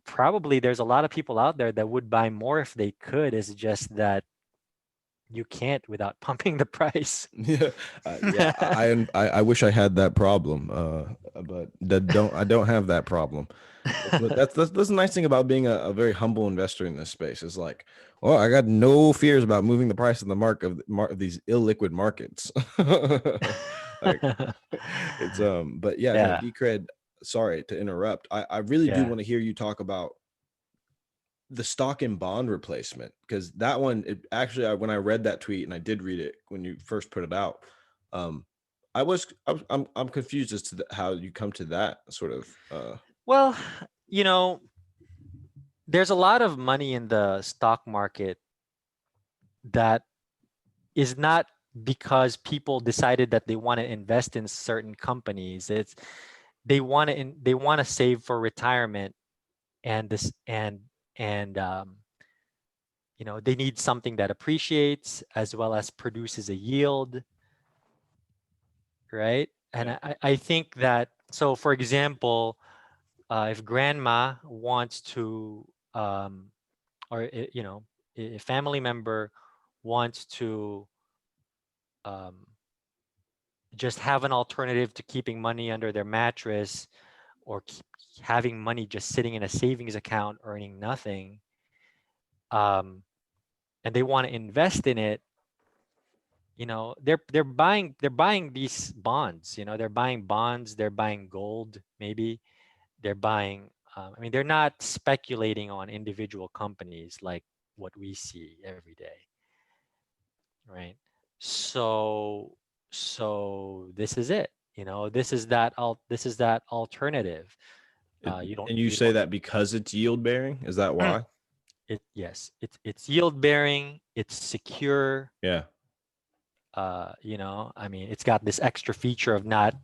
probably there's a lot of people out there that would buy more if they could. It's just that you can't without pumping the price. Yeah, yeah. I wish I had that problem, but I don't have that problem. That's the nice thing about being a very humble investor in this space is like, well, I got no fears about moving the price of the of these illiquid markets. Like it's but yeah, no, Yeah, Decred. Sorry to interrupt. I really do yeah. want to hear you talk about the stock and bond replacement, because that one, it actually, when I read that tweet, and I did read it when you first put it out, um I'm confused as to how you come to that sort of Well, you know, there's a lot of money in the stock market that is not because people decided that they want to invest in certain companies. It's they want to save for retirement, and this and they need something that appreciates as well as produces a yield, right? And yeah. I think that, so for example, if grandma wants to, or a family member wants to, um, just have an alternative to keeping money under their mattress, or keep having money just sitting in a savings account earning nothing, um, and they want to invest in it, they're buying these bonds. They're buying bonds, they're buying gold, maybe they're buying, I mean, they're not speculating on individual companies like what we see every day, right? So so this is it. This is that alternative. You don't And you you say don't that because it's yield bearing, is that why? yes, it's yield bearing, it's secure. Yeah, I mean, it's got this extra feature of not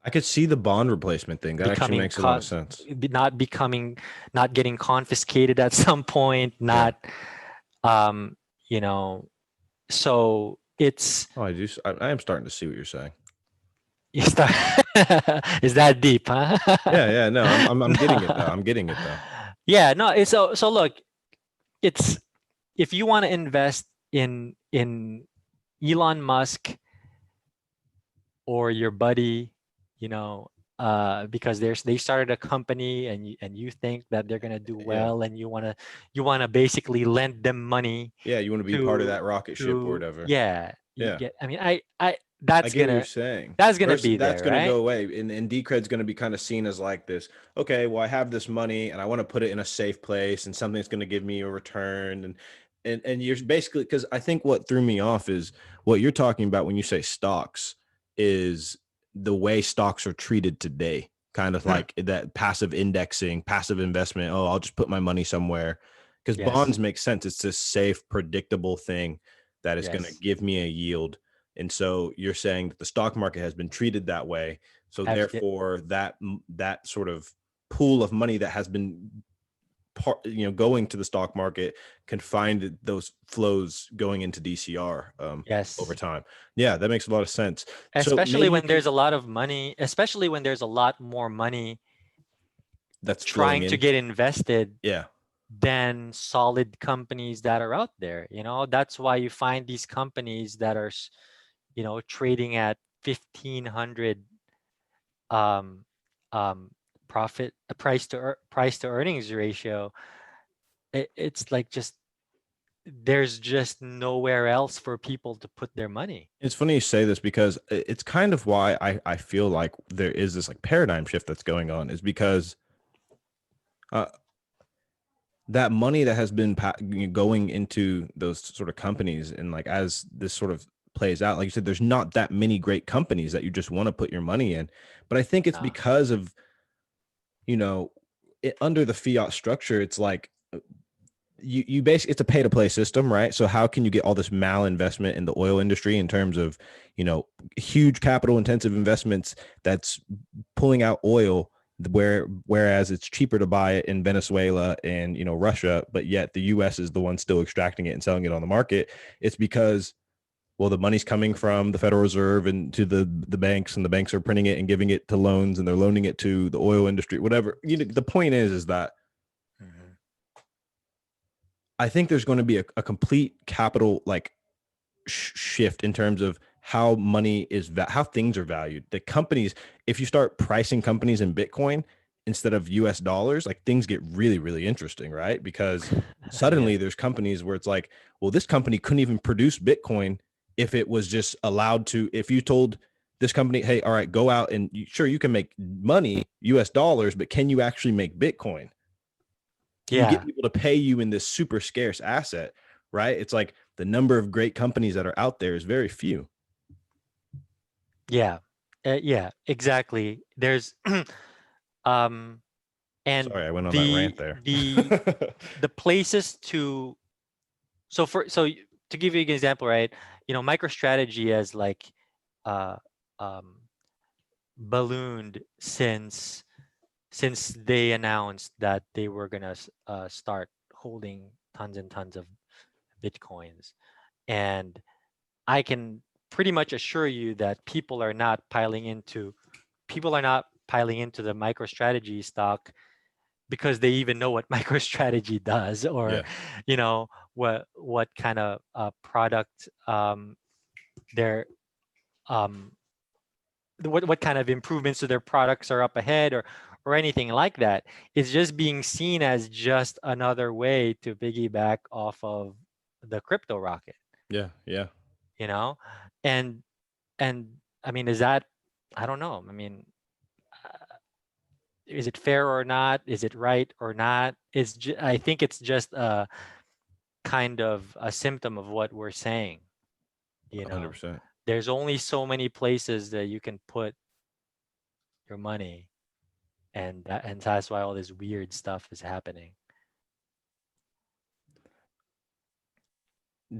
I could see the bond replacement thing. That actually becoming makes a lot of sense. not becoming, not getting confiscated at some point, Yeah. not um you know so it's Oh, I am starting to see what you're saying. you start is that deep, huh? Yeah, yeah. No, I'm getting it though. No. I'm getting it though. Yeah, no, so look, it's, if you want to invest in Elon Musk or your buddy, you know, because they started a company, and you think that they're gonna do Yeah. well, and you wanna basically lend them money Yeah, you want to be part of to that rocket ship or to whatever. yeah, Yeah. I mean, I I that's get what you're gonna saying. that's gonna Versus be that's there, going to right? go away, and Decred's going to be kind of seen as like this. Okay, well, I have this money and I want to put it in a safe place and something that's going to give me a return, and you're basically, because I think what threw me off is what you're talking about when you say stocks is the way stocks are treated today, kind of Hmm. like that passive indexing, passive investment. Oh, I'll just put my money somewhere, because Yes, bonds make sense. It's this safe, predictable thing that is going to yes, give me a yield. And so you're saying that the stock market has been treated that way. So absolutely. therefore that sort of pool of money that has been going to the stock market can find those flows going into DCR over Yes, time. Yeah, that makes a lot of sense. So especially maybe you when can, there's a lot of money, especially when there's a lot more money that's flowing trying to in. get invested Yeah. than solid companies that are out there. That's why you find these companies that are trading at 1500 um profit price to earnings ratio. It's like, just there's just nowhere else for people to put their money. It's funny you say this, because it's kind of why I feel like there is this like paradigm shift that's going on, is because uh, that money that has been going into those sort of companies, and like as this sort of plays out, like you said, there's not that many great companies that you just want to put your money in. But I think it's No. because of, under the fiat structure, it's like you basically, it's a pay to play system, right? So how can you get all this malinvestment in the oil industry in terms of, huge capital intensive investments that's pulling out oil, whereas it's cheaper to buy it in Venezuela and Russia, but yet the US is the one still extracting it and selling it on the market. It's because, well, the money's coming from the Federal Reserve and to the banks, and the banks are printing it and giving it to loans, and they're loaning it to the oil industry, whatever. The point is that Mhm. I think there's going to be a complete capital like shift in terms of how money is how things are valued. The companies, if you start pricing companies in Bitcoin instead of US dollars, like things get really, really interesting, right? Because Yeah. suddenly there's companies where it's like, well, this company couldn't even produce Bitcoin if it was just allowed to. If you told this company, hey, all right, go out and sure, you can make money US dollars, but can you actually make Bitcoin? Can you get Yeah. people to pay you in this super scarce asset, right? It's like the number of great companies that are out there is very few. Yeah. Yeah, exactly. There's um and Sorry, I went on that the rant there. the the places to to give you an example, right? MicroStrategy has like uh um ballooned since they announced that they were gonna start holding tons and tons of bitcoins. And I can pretty much assure you that people are not piling into the MicroStrategy stock because they even know what MicroStrategy does, or Yeah, what kind of product they're um, what kind of improvements to their products are up ahead, or anything like that. It's just being seen as just another way to piggyback off of the crypto rocket, yeah, yeah. you know and and I mean, is that, I don't know, I mean, is it fair or not, is it right or not? I think it's just a kind of a symptom of what we're saying. you know 100%. there's only so many places that you can put your money, and that's why all this weird stuff is happening.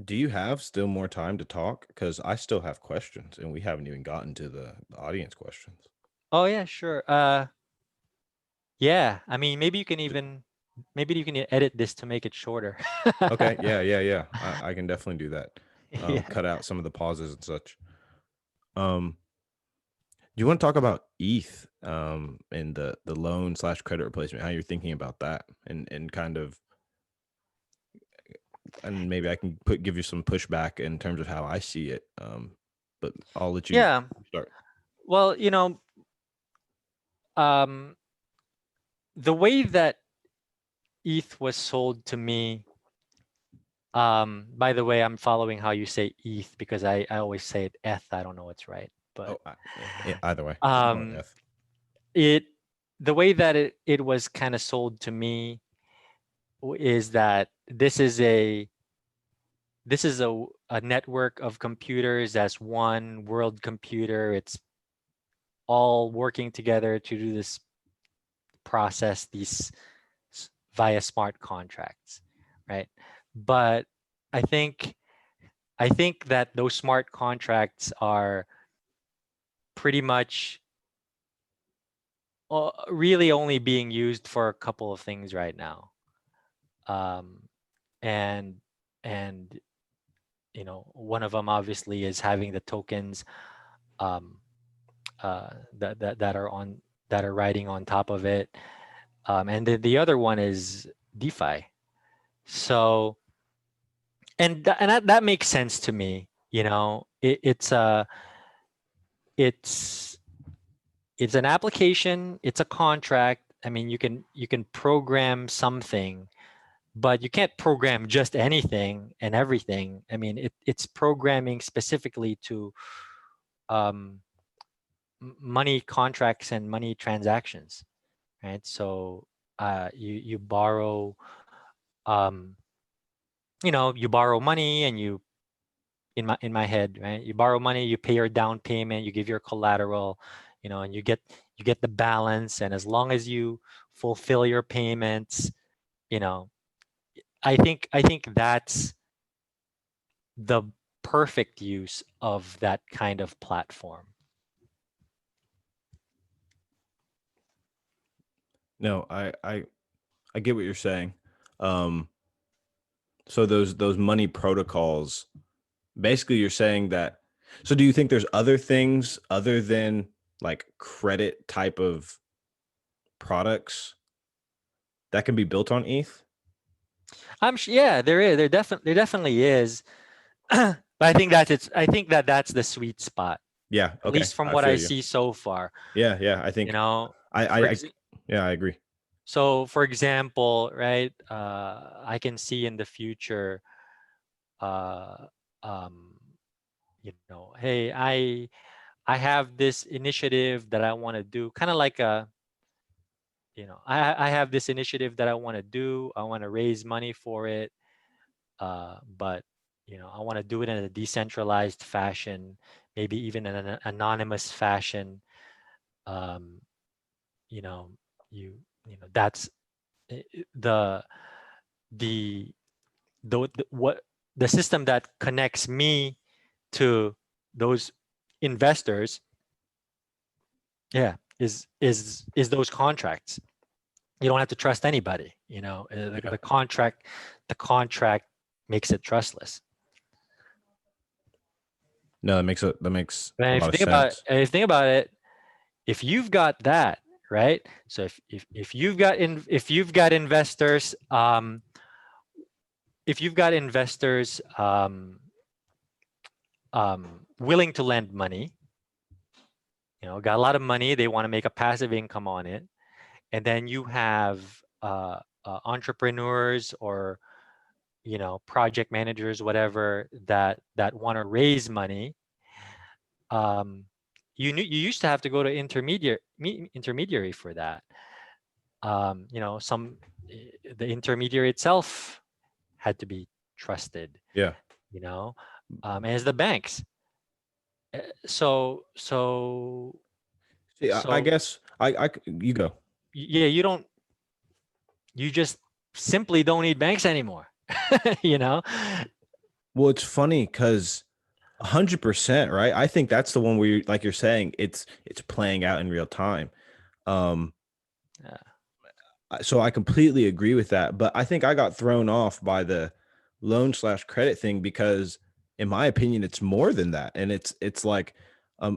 Do you have still more time to talk? Because I still have questions, and we haven't even gotten to the audience questions. Oh yeah, sure. Yeah, I mean, maybe you can edit this to make it shorter. Okay, yeah, yeah, yeah. I can definitely do that. Yeah. Cut out some of the pauses and such. Um, do you want to talk about ETH, and the loan slash credit replacement? How you're thinking about that, and kind of, and maybe I can give you some pushback in terms of how I see it. But I'll let you Yeah. start. Well, um, the way that ETH was sold to me, by the way, I'm following how you say ETH because I always say it ETH. I don't know what's right, but Oh, either way, I'm going um, F. it the way that it was kind of sold to me is that this is a network of computers as one world computer. It's all working together to do this process, via smart contracts, right? But I think I think that those smart contracts are pretty much really only being used for a couple of things right now. Um, and and one of them obviously is having the tokens, um, that are riding on top of it. And then the other one is DeFi. So, and that makes sense to me. It's it's an application, it's a contract. I mean, you can program something, but you can't program just anything and everything. I mean, it's programming specifically to um, money contracts and money transactions, right? So you borrow you borrow money and you, in my head, right? You borrow money, you pay your down payment, you give your collateral, and you get the balance. And as long as you fulfill your payments, you know, I think that's the perfect use of that kind of platform. No, I get what you're saying. Um, so those money protocols, basically you're saying that. So do you think there's other things other than like credit type of products that can be built on ETH? Yeah, there definitely is. But I think that's the sweet spot, Yeah, at okay. least from I what I feel you. see so far. Yeah, yeah. I You think know, I for I, I ex- yeah, I agree. so for example, right? I can see in the future, uh, um, hey, I have this initiative that I want to do, kind of like I have this initiative that I want to do. I want to raise money for it, but I want to do it in a decentralized fashion, maybe even in an anonymous fashion. Um, you know, that's the the what the system that connects me to those investors. Yeah, is those contracts. You don't have to trust anybody. Yeah. The contract makes it trustless. No, that makes a And lot of sense. if you think about it, if you've got that, right? So if you've got investors, if you've got investors willing to lend money, got a lot of money, they want to make a passive income on it, and then you have entrepreneurs or project managers, whatever, that want to raise money. um, you used to have to go to intermediary for that. Some the intermediary itself had to be trusted. Yeah. you know as the banks. So See, I so guess you go. yeah, you just simply don't need banks anymore. you know Well, it's funny because 100%, right? I think that's the one where like you're saying, it's playing out in real time. Um, yeah. so I completely agree with that. But I think I got thrown off by the loan/credit thing because, in my opinion, it's more than that. And it's like,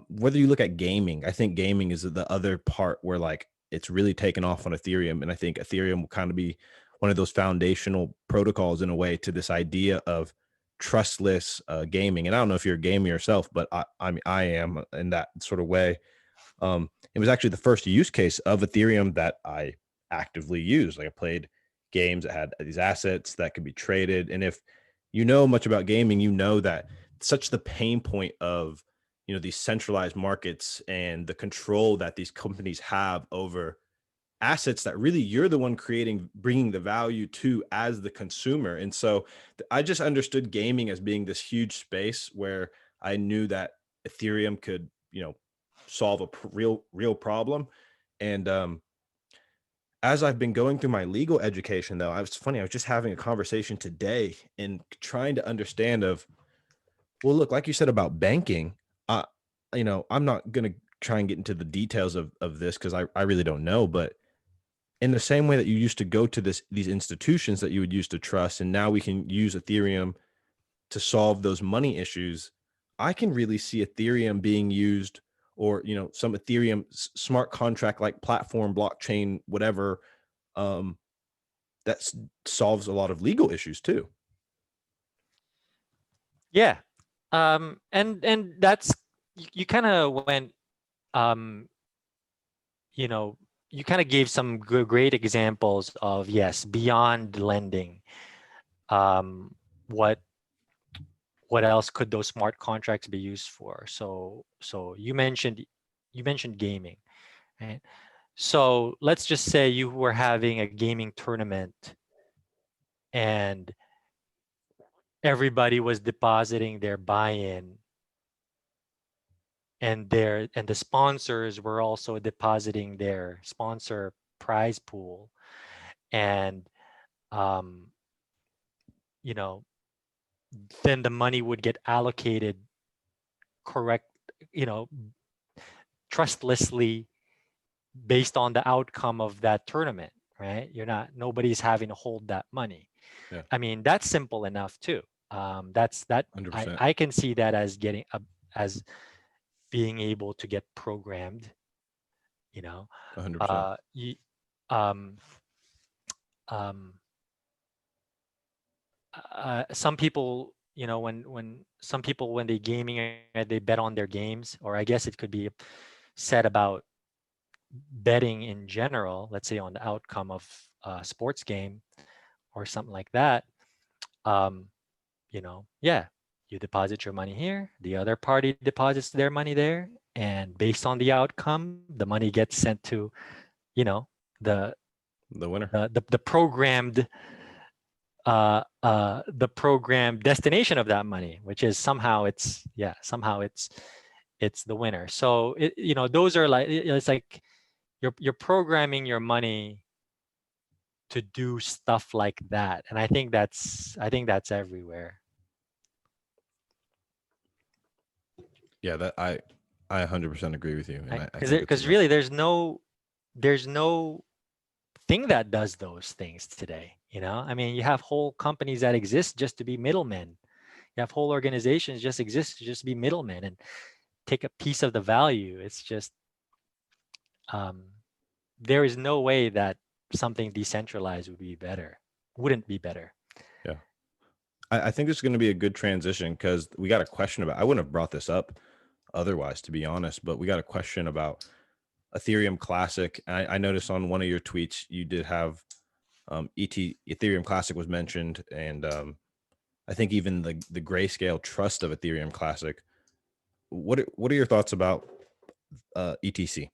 whether you look at gaming, I think gaming is the other part where like it's really taken off on Ethereum. And I think Ethereum will kind of be one of those foundational protocols in a way to this idea of trustless gaming. And I don't know if you're a gamer yourself, but I mean, I am in that sort of way. It was actually the first use case of Ethereum that I actively used. Like I played games that had these assets that could be traded. And if you know much about gaming, you know that such the pain point of these centralized markets and the control that these companies have over assets that really you're the one creating, bringing the value to as the consumer. And so I just understood gaming as being this huge space where I knew that Ethereum could, solve a real problem. And as I've been going through my legal education, though, I was funny. I was just having a conversation today and trying to understand of, well, look, like you said about banking, uh, I'm not going to try and get into the details of this because I really don't know, but in the same way that you used to go to these institutions that you would use to trust, and now we can use Ethereum to solve those money issues, I can really see Ethereum being used, or some Ethereum smart contract like platform, blockchain, whatever, um, that solves a lot of legal issues too. Yeah. And that's, you kind of went, um you know you kind of gave some great examples of, yes, beyond lending. um what what else could those smart contracts be used for? So you mentioned gaming, right? So let's just say you were having a gaming tournament, and everybody was depositing their buy-in, and the sponsors were also depositing their sponsor prize pool, and you know, then the money would get allocated correct, you know, trustlessly based on the outcome of that tournament, right? Nobody's having to hold that money. Yeah. I mean, that's simple enough too. That's that 100%. I can see that as as being able to get programmed, you know. 100%. You, um, um, some people, you know, when some people, when they gaming, they bet on their games, or I guess it could be said about betting in general, let's say on the outcome of a sports game or something like that. um, you know, yeah, you deposit your money here, the other party deposits their money there, and based on the outcome, the money gets sent to, you know, the The winner. the programmed the programmed destination of that money, which is somehow it's the winner. So you know, those are like, it's like you're programming your money to do stuff like that, and I think that's everywhere. Yeah, that I 100% agree with you, and I Because think it's because enough. really there's no thing that does those things today. You know, I mean, you have whole companies that exist just to be middlemen. You have whole organizations just exist to just be middlemen and take a piece of the value. It's just um, there is no way that something decentralized wouldn't be better. Yeah. I think this is going to be a good transition because we got a question about, I wouldn't have brought this up otherwise, to be honest, but we got a question about Ethereum Classic. I noticed on one of your tweets, you did have Ethereum Classic was mentioned, and I think even the grayscale trust of Ethereum Classic. What are your thoughts about ETC?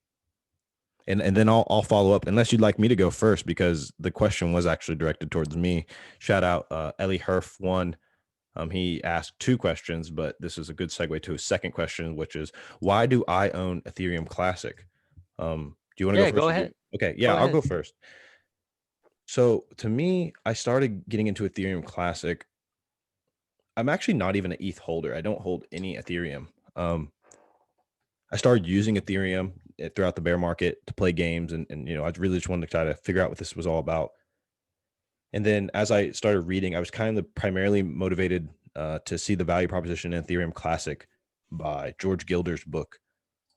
And then I'll follow up unless you'd like me to go first, because the question was actually directed towards me. Shout out Ellie Herf one. He asked two questions, but this is a good segue to his second question, which is, why do I own Ethereum Classic? Do you want to go Yeah, first? go ahead. Okay, Go yeah, I'll ahead. go first. So to me, I started getting into Ethereum Classic. I'm actually not even an ETH holder. I don't hold any Ethereum. I started using Ethereum throughout the bear market to play games, and I really just wanted to try to figure out what this was all about. And then as I started reading, I was kind of primarily motivated to see the value proposition in Ethereum Classic by George Gilder's book,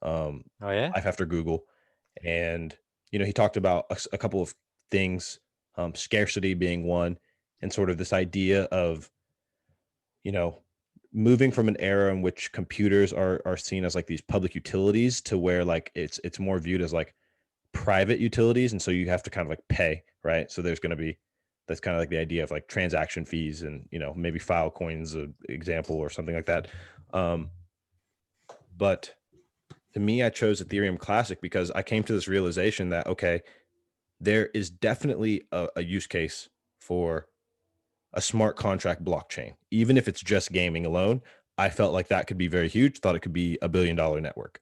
Oh yeah. Life After Google. And, he talked about a couple of things, scarcity being one, and sort of this idea of, you know, moving from an era in which computers are seen as like these public utilities to where like it's more viewed as like private utilities, and so you have to kind of like pay, right? So there's going to be, that's kind of like the idea of like transaction fees, and maybe file coins, an example or something like that. But to me, I chose Ethereum Classic because I came to this realization that, okay, there is definitely a use case for a smart contract blockchain, even if it's just gaming alone. I felt like that could be very huge. Thought it could be $1 billion network.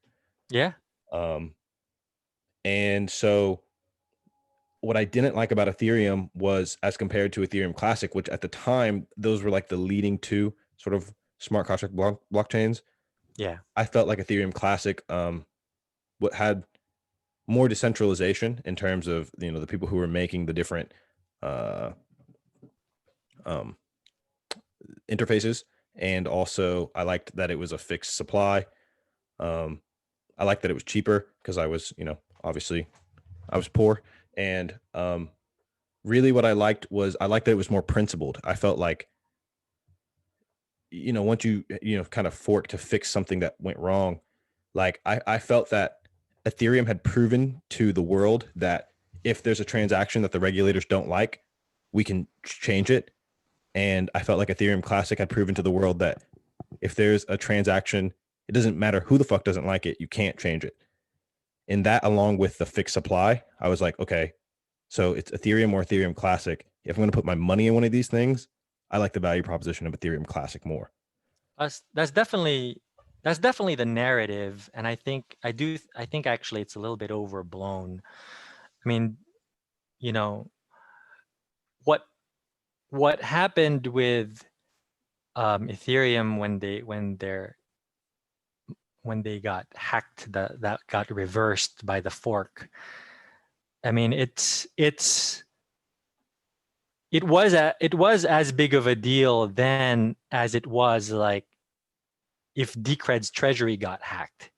Yeah. Um, and so what I didn't like about Ethereum was, as compared to Ethereum Classic, which at the time, those were like the leading two sort of smart contract blockchains. Yeah. I felt like Ethereum Classic what had more decentralization in terms of, the people who were making the different uh, um, interfaces. And also I liked that it was a fixed supply. Um, I liked that it was cheaper because I was, obviously I was poor. And really what I liked that it was more principled. I felt like, once you kind of fork to fix something that went wrong, like I felt that Ethereum had proven to the world that if there's a transaction that the regulators don't like, we can change it. And I felt like Ethereum Classic had proven to the world that if there's a transaction, it doesn't matter who the fuck doesn't like it, you can't change it. And that, along with the fixed supply, I was like, okay, so it's Ethereum or Ethereum Classic. if I'm going to put my money in one of these things, I like the value proposition of Ethereum Classic more. That's definitely the narrative, and I think actually it's a little bit overblown. I mean, you know, what happened with Ethereum when they got hacked, that got reversed by the fork. I mean, it was as big of a deal then as it was like if Decred's treasury got hacked.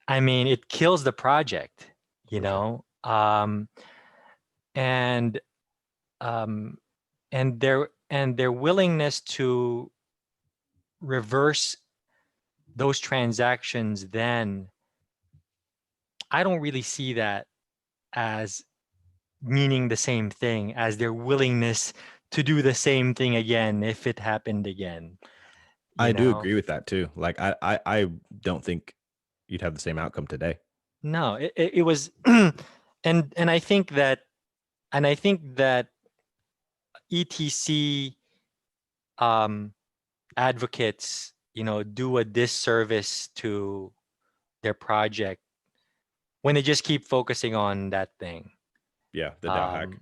I mean, it kills the project, you For sure. know, and their willingness to reverse those transactions, then I don't really see that as meaning the same thing as their willingness to do the same thing again if it happened again. I You do know, agree with that too. Like I don't think you'd have the same outcome today. no, it was, and I think that ETC advocates, you know, do a disservice to their project when they just keep focusing on that thing. Yeah, the DAO hack.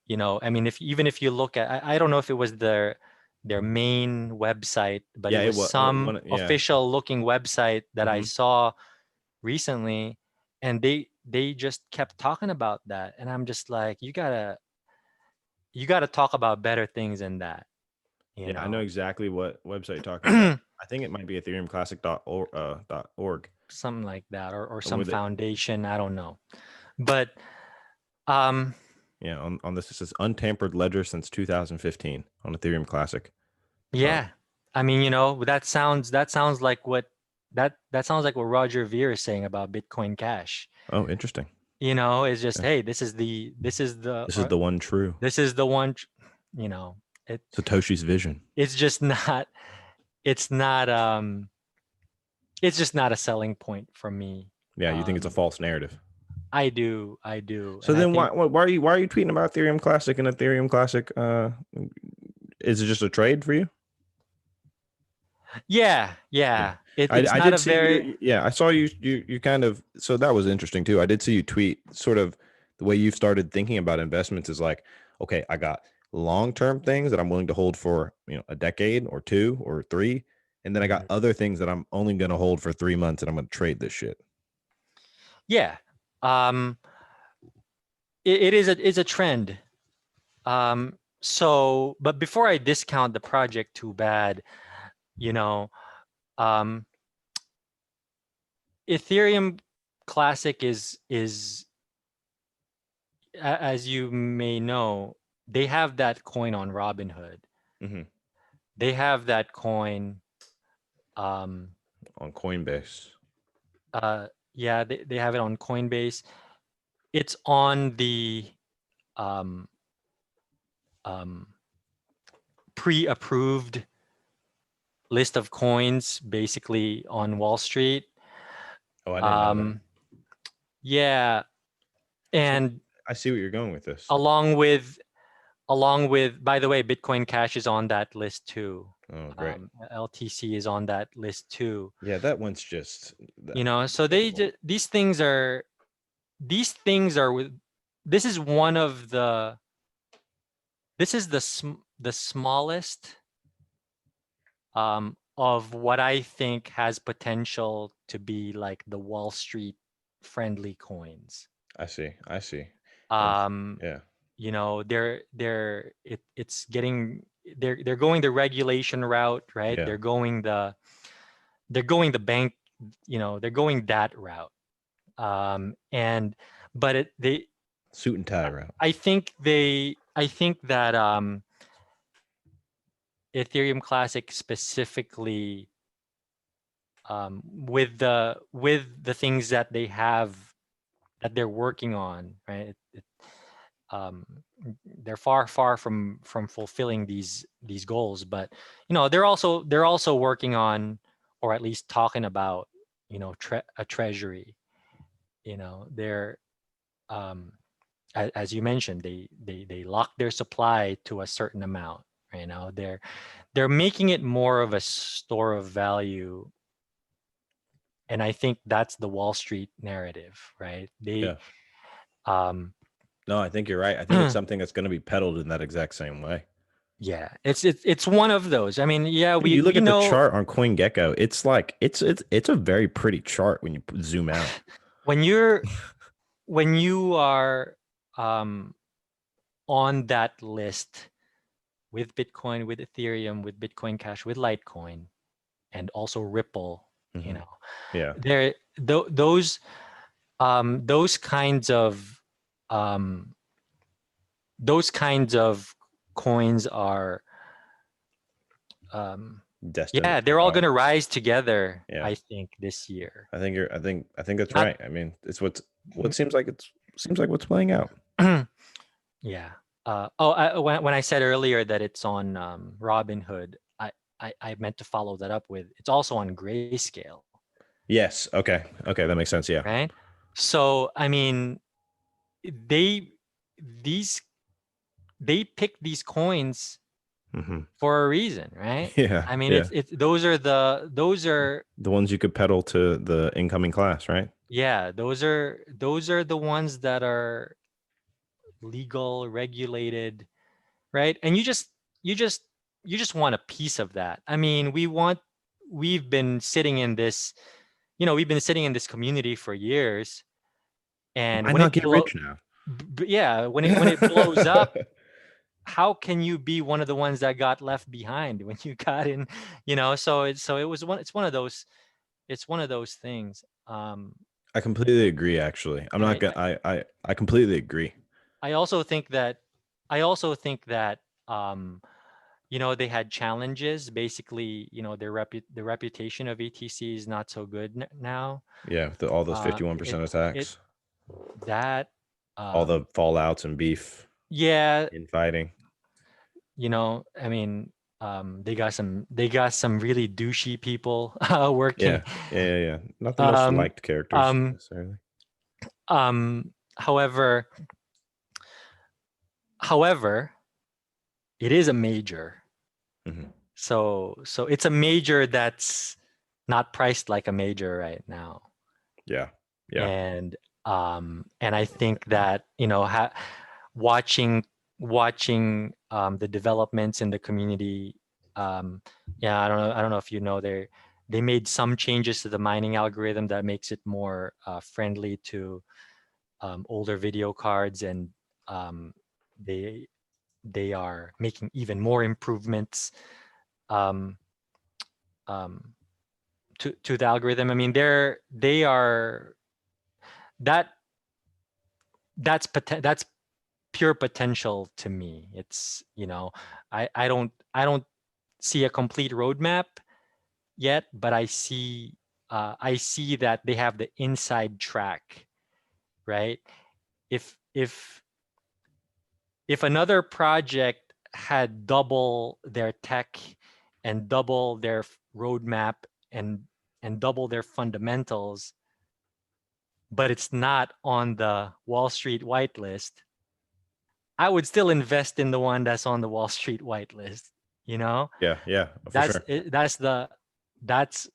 You know, I mean, if you look at, I don't know if it was their main website, but Yeah, it it was was some one. Yeah. official looking website that I Hmm. saw recently, and they just kept talking about that, and I'm just like, you gotta talk about better things than that, you Yeah, I know know. exactly what website you're talking about. I think it might be ethereumclassic.org. Something like that, or some Where the foundation, I don't know, but um yeah, on this it says untampered ledger since 2015 on Ethereum Classic. yeah, I mean, you know, that sounds like what that sounds like what Roger Ver is saying about Bitcoin Cash. Oh, interesting. You know, it's just, Yeah. hey, this is the This is the one true. this is the one, you know, it Satoshi's vision. it's just not it's not it's just not a selling point for me. Yeah, you think it's a false narrative. I do, So and I then think, why are you tweeting about Ethereum Classic and Ethereum Classic? Is it just a trade for you? yeah, Yeah. it's I not did a see very, yeah, I saw you kind of, so that was interesting too. I did see you tweet sort of the way you've started thinking about investments is like, okay, I got long-term things that I'm willing to hold for, a decade or two or three, and then I got Mhm. other things that I'm only going to hold for 3 months and I'm going to trade this shit. Yeah, um it is a trend. So, but before I discount the project too bad, you know, um, Ethereum Classic as you may know, they have that coin on Robinhood. Hmm. They have that coin. Um, On Coinbase. yeah, they have it on Coinbase. It's on the um, um, pre-approved list of coins, basically on Wall Street. Oh, I didn't know that. Um, yeah, So and I see what you're going with this. along with by the way, Bitcoin Cash is on that list too. Oh, great. LTC is on that list too. Yeah, that one's just You know, so incredible. these things are with, this is one of the this is the smallest of what I think has potential to be like the Wall Street friendly coins. I see. I see. And Um, yeah. you know, it's getting, they're going the regulation route, right? Yeah. They're going the bank, you know, they're going that route. And but Suit and tie route. I think that Ethereum Classic specifically, with the things that they have, that they're working on, right? Um, they're far from fulfilling these goals, but you know, they're also working on, or at least talking about, you know, a treasury. You know, they're um, as you mentioned, they lock their supply to a certain amount. You know, they're making it more of a store of value, and I think that's the Wall Street narrative, right? Yeah. Um, No, I think you're right. I think it's something that's going to be peddled in that exact same way. yeah, it's one of those. I mean, yeah, You look we at the know chart on CoinGecko. It's like it's a very pretty chart when you zoom out. when you are um, on that list with Bitcoin, with Ethereum, with Bitcoin Cash, with Litecoin, and also Ripple, you Hmm. know, Yeah, there those kinds of um, those kinds of coins are destined to yeah, they're take all off. going to rise together, Yeah, I think, this year. I think that's Not right. I mean, it's what seems like what's playing out. yeah. When I said earlier that it's on Robinhood, I meant to follow that up with it's also on Grayscale, Yes. Okay. Okay, that makes sense. Yeah. right? So I mean, they these they pick these coins Hmm. for a reason, right? Yeah. I mean, Yeah. it's those are The ones you could peddle to the incoming class, right? yeah, those are the ones that are legal, regulated, right? And you just you just want a piece of that. I mean, we've been sitting in this, we've been sitting in this community for years, and Why when not it get rich now? yeah, when it blows up, how can you be one of the ones that got left behind when you got in, so it was one of those, it's one of those things. I completely agree. Actually, I'm And not gonna. I completely agree. I also think that I also think that um they had challenges. Basically, the reputation of ETC is not so good now. Yeah, all those It 51% it attacks, that all um the fallouts and beef, yeah, infighting. I mean, they got some really douchey people working. Yeah, yeah. Not the most Um liked characters um necessarily. however, however, it is a major. Hmm. So it's a major that's not priced like a major right now. Yeah, yeah, And I think that watching the developments in the community, um, yeah, I don't know if they made some changes to the mining algorithm that makes it more friendly to older video cards, and um, they they are making even more improvements um, um, to the algorithm. I mean, they are that that's pure potential to me. It's I don't see a complete roadmap yet, but I see that they have the inside track, right? If if another project had double their tech and double their roadmap and double their fundamentals, but it's not on the Wall Street whitelist, I would still invest in the one that's on the Wall Street whitelist. You know, yeah, for that's sure. it, that's the that's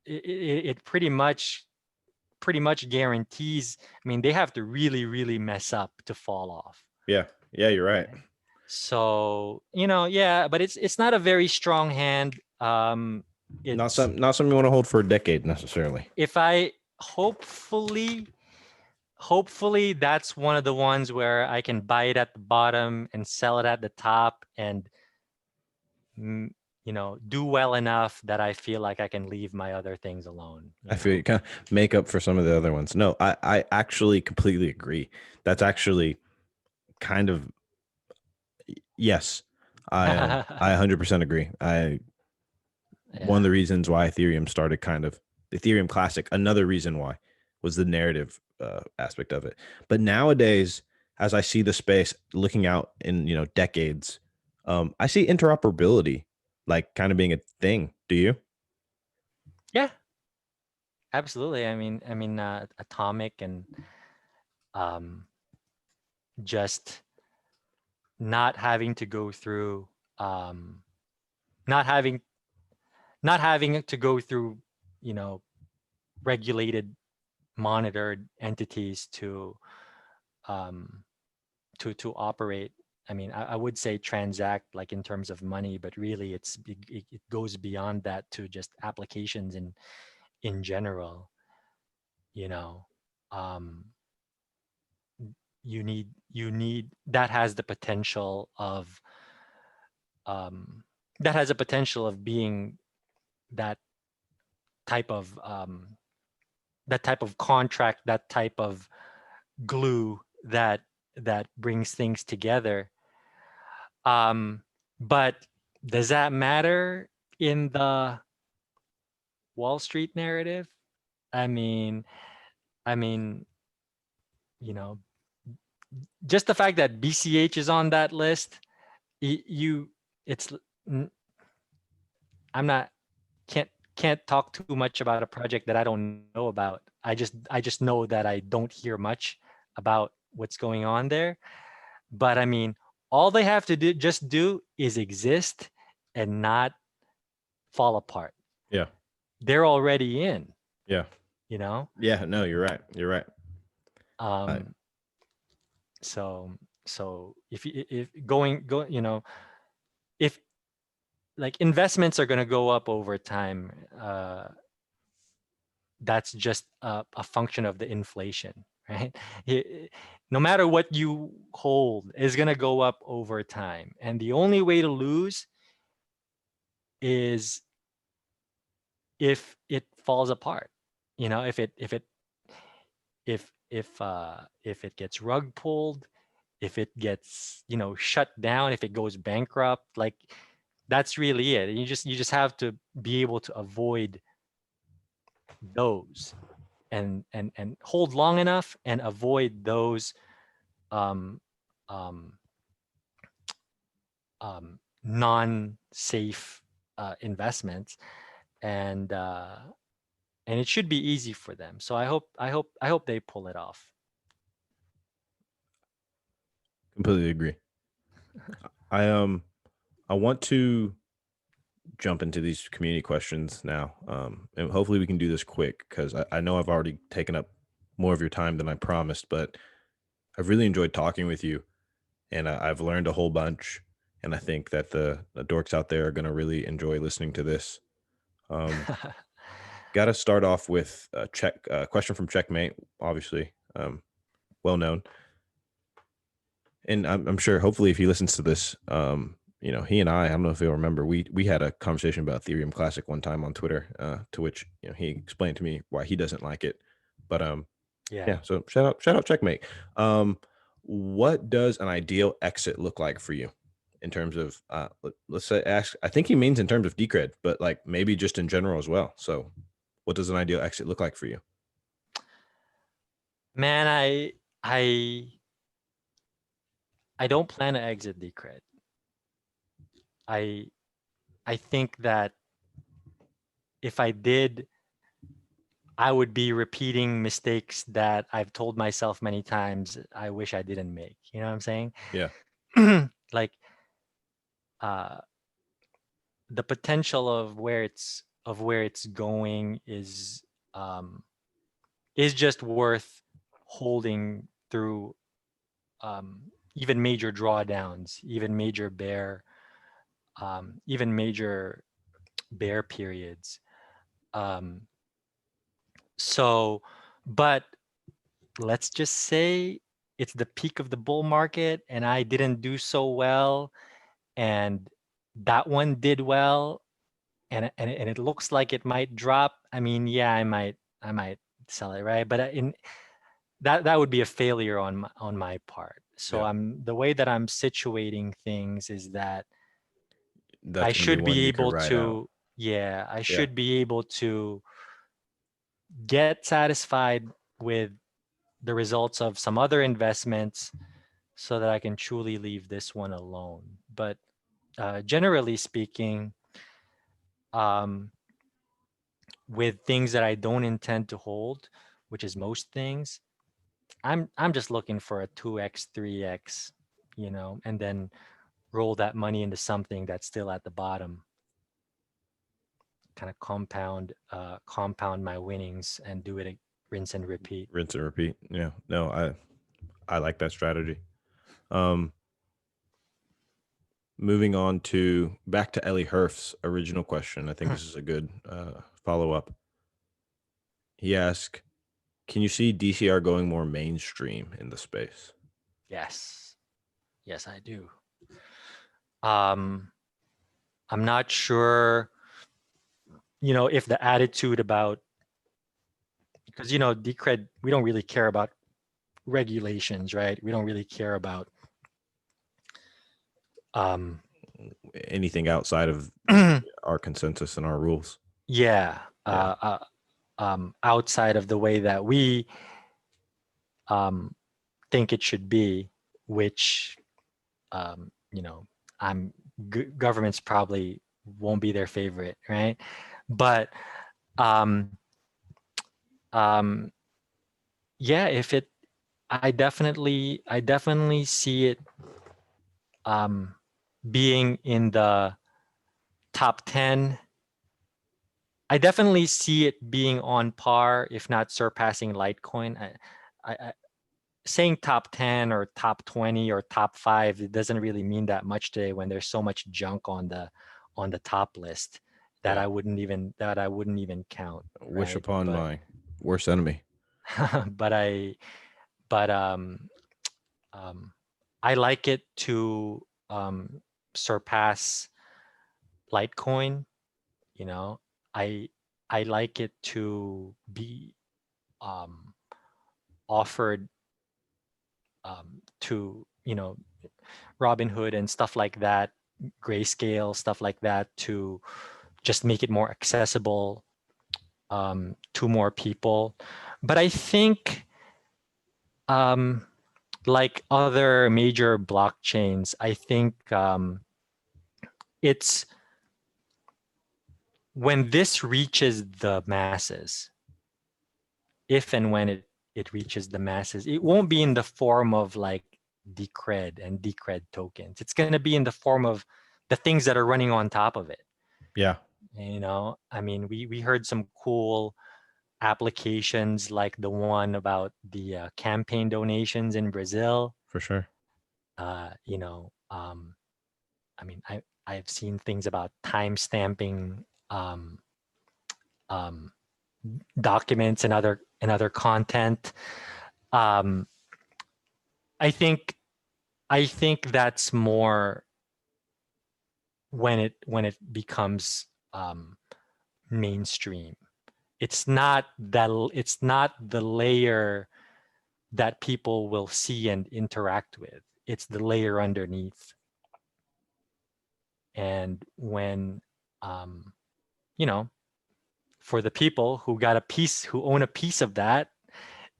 it pretty much guarantees. I mean, they have to really mess up to fall off. Yeah, yeah, you're right. Right? So yeah, but it's not a very strong hand. It's Not something you want to hold for a decade necessarily. if I hopefully that's one of the ones where I can buy it at the bottom and sell it at the top, and do well enough that I feel like I can leave my other things alone. I feel you kind of make up for some of the other ones. No, I actually completely agree. That's actually kind of yes. I 100% agree. I One of Yeah. the reasons why Ethereum started kind of Ethereum Classic, another reason why was the narrative aspect of it. But nowadays, as I see the space looking out in decades, I see interoperability like kind of being a thing. Do you? Yeah, absolutely. I mean, Atomic and um, just not having to go through not having to go through, regulated, monitored entities to operate. I mean, I would say transact, like in terms of money, but really it goes beyond that to just applications in general. You know, um, you need that has the potential of um, being that type of contract, that type of glue that brings things together. But does that matter in the Wall Street narrative? I mean, I mean, you know, just the fact that BCH is on that list, you, it's, I'm not, can't talk too much about a project that I don't know about. I just know that I don't hear much about what's going on there. But I mean, all they have to do is exist and not fall apart. Yeah. They're already in, Yeah. you know? Yeah. No, you're right. You're right. Um, so if going, if like investments are going to go up over time, that's just a function of the inflation, right? No matter what you hold is going to go up over time. And the only way to lose is if it falls apart. If it gets rug pulled, if it gets, shut down, if it goes bankrupt, like that's really it. And you just have to be able to avoid those and hold long enough and avoid those um, um, non-safe investments, and it should be easy for them. So I hope they pull it off. Completely agree. I I want to jump into these community questions now, and hopefully we can do this quick because I know I've already taken up more of your time than I promised, but I've really enjoyed talking with you, and I've learned a whole bunch, and I think that the dorks out there are going to really enjoy listening to this. Um, Got to start off with a question from Checkmate, obviously, well known, and I'm sure, hopefully, if he listens to this, he and I don't know if he'll remember, we had a conversation about Ethereum Classic one time on Twitter, to which he explained to me why he doesn't like it, but Yeah. yeah. So shout out, Checkmate. What does an ideal exit look like for you in terms of let's say ask? I think he means in terms of Decred, but like maybe just in general as well. So, what does an ideal exit look like for you? Man, I I don't plan to exit Decred. I I think that if I did, I would be repeating mistakes that I've told myself many times I wish I didn't make. You know what I'm saying? Yeah, Like uh the potential of where it's going um is just worth holding through even major drawdowns, even major bear periods. Um, so, but let's just say it's the peak of the bull market and I didn't do so well, and that one did well, and it looks like it might drop. I mean, yeah, I might sell it, right? But in that would be a failure on my part. So yeah. the way that I'm situating things is that I That's gonna be should one be you could able ride out. to, yeah, I Yeah, should be able to get satisfied with the results of some other investments so that I can truly leave this one alone. But generally speaking, um, with things that I don't intend to hold, which is most things, I'm just looking for a 2x, 3x, you know, and then roll that money into something that's still at the bottom. Kind of compound my winnings and do it rinse and repeat. Rinse and repeat. Yeah. No, I like that strategy. Um, moving on to back to Ellie Herf's original question. I think this is a good follow up. He asked, "Can you see DCR going more mainstream in the space?" Yes, yes, I do. I'm not sure, you know, if the attitude about, because you know, Decred, we don't really care about regulations, right? We don't really care about Anything outside of our consensus and our rules. yeah, Yeah. outside of the way that we think it should be, which you know, governments probably won't be their favorite, right? But um, yeah, if it, I definitely see it being in the top 10. I definitely see it being on par, if not surpassing Litecoin. Saying top 10 or top 20 or top 5, it doesn't really mean that much today when there's so much junk on the top list that Yeah. I wouldn't even count, Wish right? upon my worst enemy. But I but I like it to surpass Litecoin, you know. I I like it to be um, offered to, you know, Robinhood and stuff like that, Grayscale, stuff like that, to just make it more accessible to more people. But I think, like other major blockchains, I think it's when this reaches the masses, if and when it reaches the masses, it won't be in the form of like Decred and Decred tokens. It's going to be in the form of the things that are running on top of it. Yeah, You know, I mean, we heard some cool applications like the one about the campaign donations in Brazil. for sure. You know, I mean, I've seen things about time stamping um, documents and other content. Um, I think that's more when it becomes mainstream. It's not the layer that people will see and interact with. It's the layer underneath. And when you know, for the people who own a piece of that,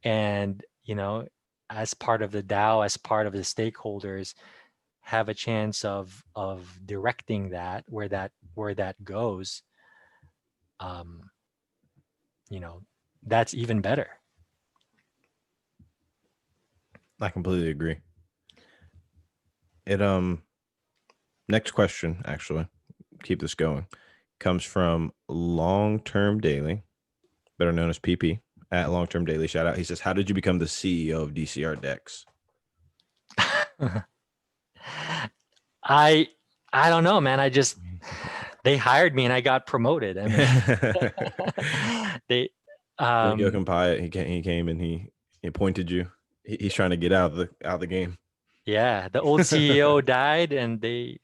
and you know, as part of the DAO, as part of the stakeholders, have a chance of directing that where that goes, um, you know, that's even better. I completely agree. It next question, actually, keep this going, comes from Long Term Daily, better known as PP, at Long Term Daily. Shout out. He says, "How did you become the CEO of DCR Dex?" I I don't know, man. They hired me and I got promoted. I mean, they When um Jochen Pyatt, he came and he appointed you. He's trying to get out of the game. yeah, the old CEO died and they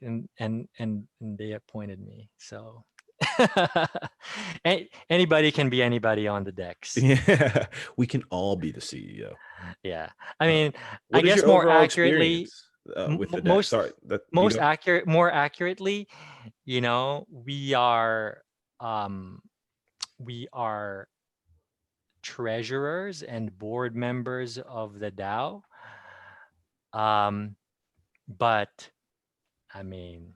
appointed me. So anybody can be anybody on the decks. Yeah, we can all be the CEO. Yeah. I mean, I What is guess your more overall accurately, experience with the deck? most Sorry, that you go. more accurately, you know, we are treasurers and board members of the DAO. But I mean,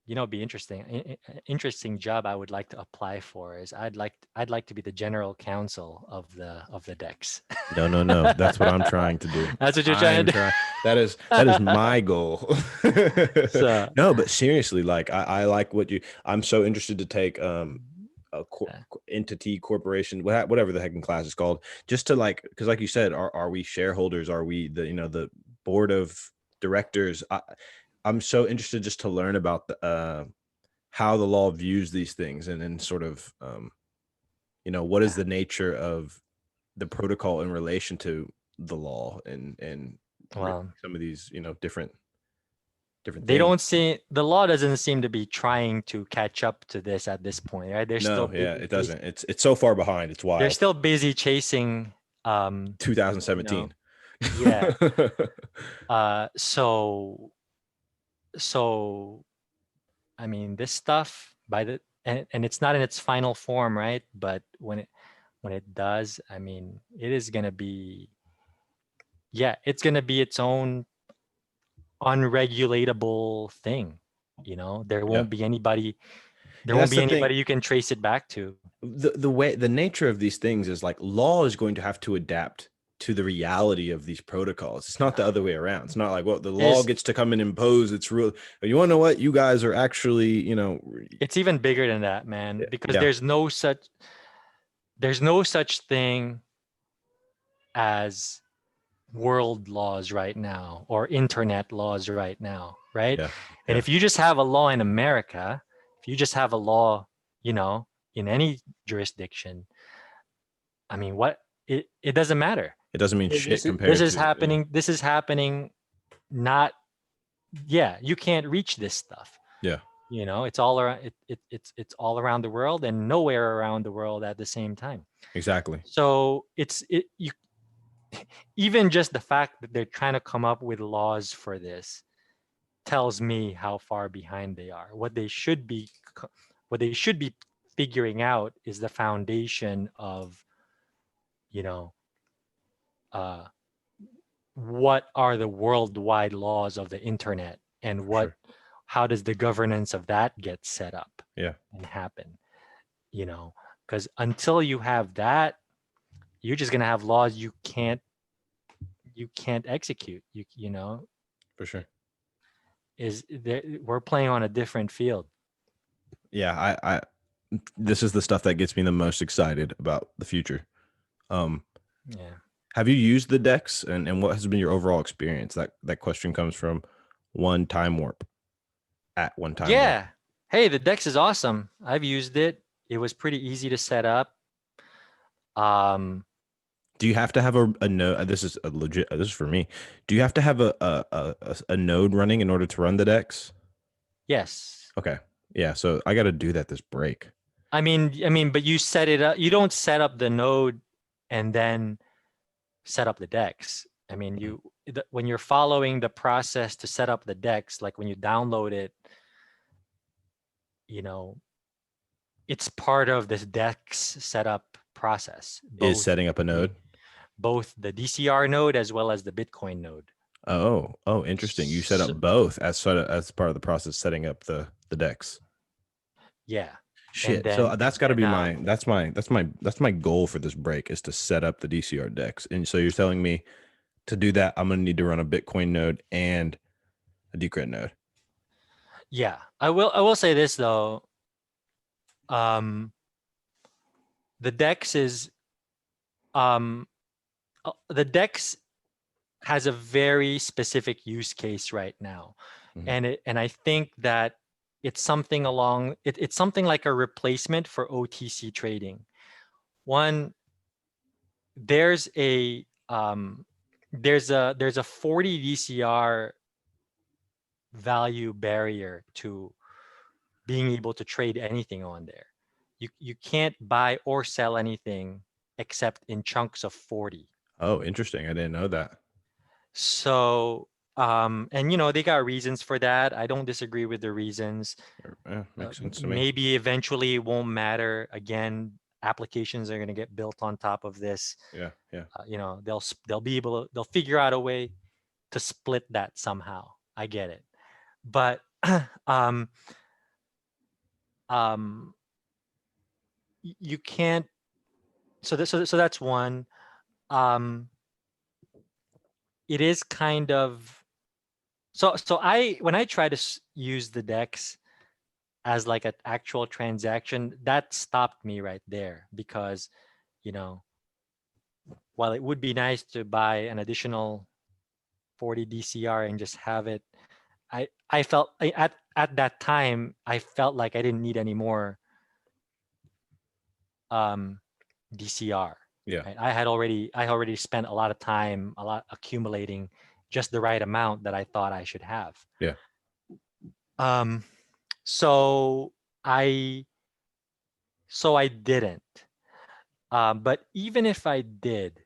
be interesting. Interesting job I would like to apply for is I'd like to be the general counsel of the DEX. No. That's what I'm trying to do. That's what you're I trying am to trying. That is my goal. do. So, No, but seriously, like I like what I'm so interested to take a entity corporation, whatever the heck in class is called, just to like, because like you said, are we shareholders? Are we the board of directors? I'm so interested just to learn about the how the law views these things, and then sort of what is yeah. the nature of the protocol in relation to the law, and Well, some of these different they things. don't see the law doesn't seem to be trying to catch up to this at this point, right? They're still No, yeah, busy it doesn't. It's so far behind. It's they're wild. still busy chasing, you know, 2017. yeah. So I mean, this stuff by the and it's not in its final form, right? But when it does, I mean, it is gonna be, yeah, it's gonna be its own unregulatable thing. There Yeah, won't be anybody. There and won't that's be the thing. anybody you can trace it back to. The nature of these things is like law is going to have to adapt to the reality of these protocols. It's not the other way around. It's not like, well, the law There's gets to come and impose its rule. But you want to know what? You guys are actually, It's even bigger than that, man, because yeah, there's no such thing as world laws right now or internet laws right now, right? yeah, And yeah. if you just have a law in America, if you just have a law, in any jurisdiction, I mean, it doesn't matter. It doesn't mean This shit is this compared is to, happening. This is happening. Not, yeah. You can't reach this stuff. yeah, It's all around. It's all around the world and nowhere around the world at the same time. exactly. So you even just the fact that they're trying to come up with laws for this tells me how far behind they are. What they should be figuring out is the foundation of, you know, uh, what are the worldwide laws of the internet, and For sure. how does the governance of that get set up Yeah, and happen? Because until you have that, you're just gonna have laws you can't execute. for sure. We're playing on a different field. Yeah, I this is the stuff that gets me the most excited about the future. Um, Yeah. have you used the decks, and what has been your overall experience? That question comes from one time warp at one time warp. Yeah. Hey, the Dex is awesome. I've used it. It was pretty easy to set up. Um, Do you have to have a node? This is a legit. This is for me. Do you have to have a node running in order to run the decks? yes. Okay. Yeah. So I got to do that this break. But you set it up. You don't set up the node and then set up the Dex. Mhm. When you're following the process to set up the Dex, like when you download it, you know, it's part of this Dex setup process. Is setting up a The node? both the DCR node as well as the Bitcoin node. Oh, interesting. You set up So, both as part of the process setting up the decks. yeah. And Shit. then So that's got to be my goal for this break is to set up the DCR decks. And so you're telling me to do that, I'm gonna need to run a Bitcoin node and a Decred node. yeah, I will say this though. Um the Dex is the Dex has a very specific use case right now. Mhm. And I think that it's something like a replacement for OTC trading. One, there's a um there's a 40 DCR value barrier to being able to trade anything on there. You can't buy or sell anything except in chunks of 40. Oh, interesting. I didn't know that. So and they got reasons for that. I don't disagree with the reasons. Yeah, makes sense to me. Maybe eventually it won't matter. Again, applications are going to get built on top of this. Yeah, yeah. They'll figure out a way to split that somehow. I get it. But um, you can't. So that's one. Um, it is kind of so I when I try to use the DEX as like an actual transaction, that stopped me right there because, you know, while it would be nice to buy an additional 40 DCR and just have it, I felt at that time I felt like I didn't need any more um, DCR. Yeah. Right? I already spent a lot of time, a lot accumulating just the right amount that I thought I should have. Yeah. Um, so I I didn't. But even if I did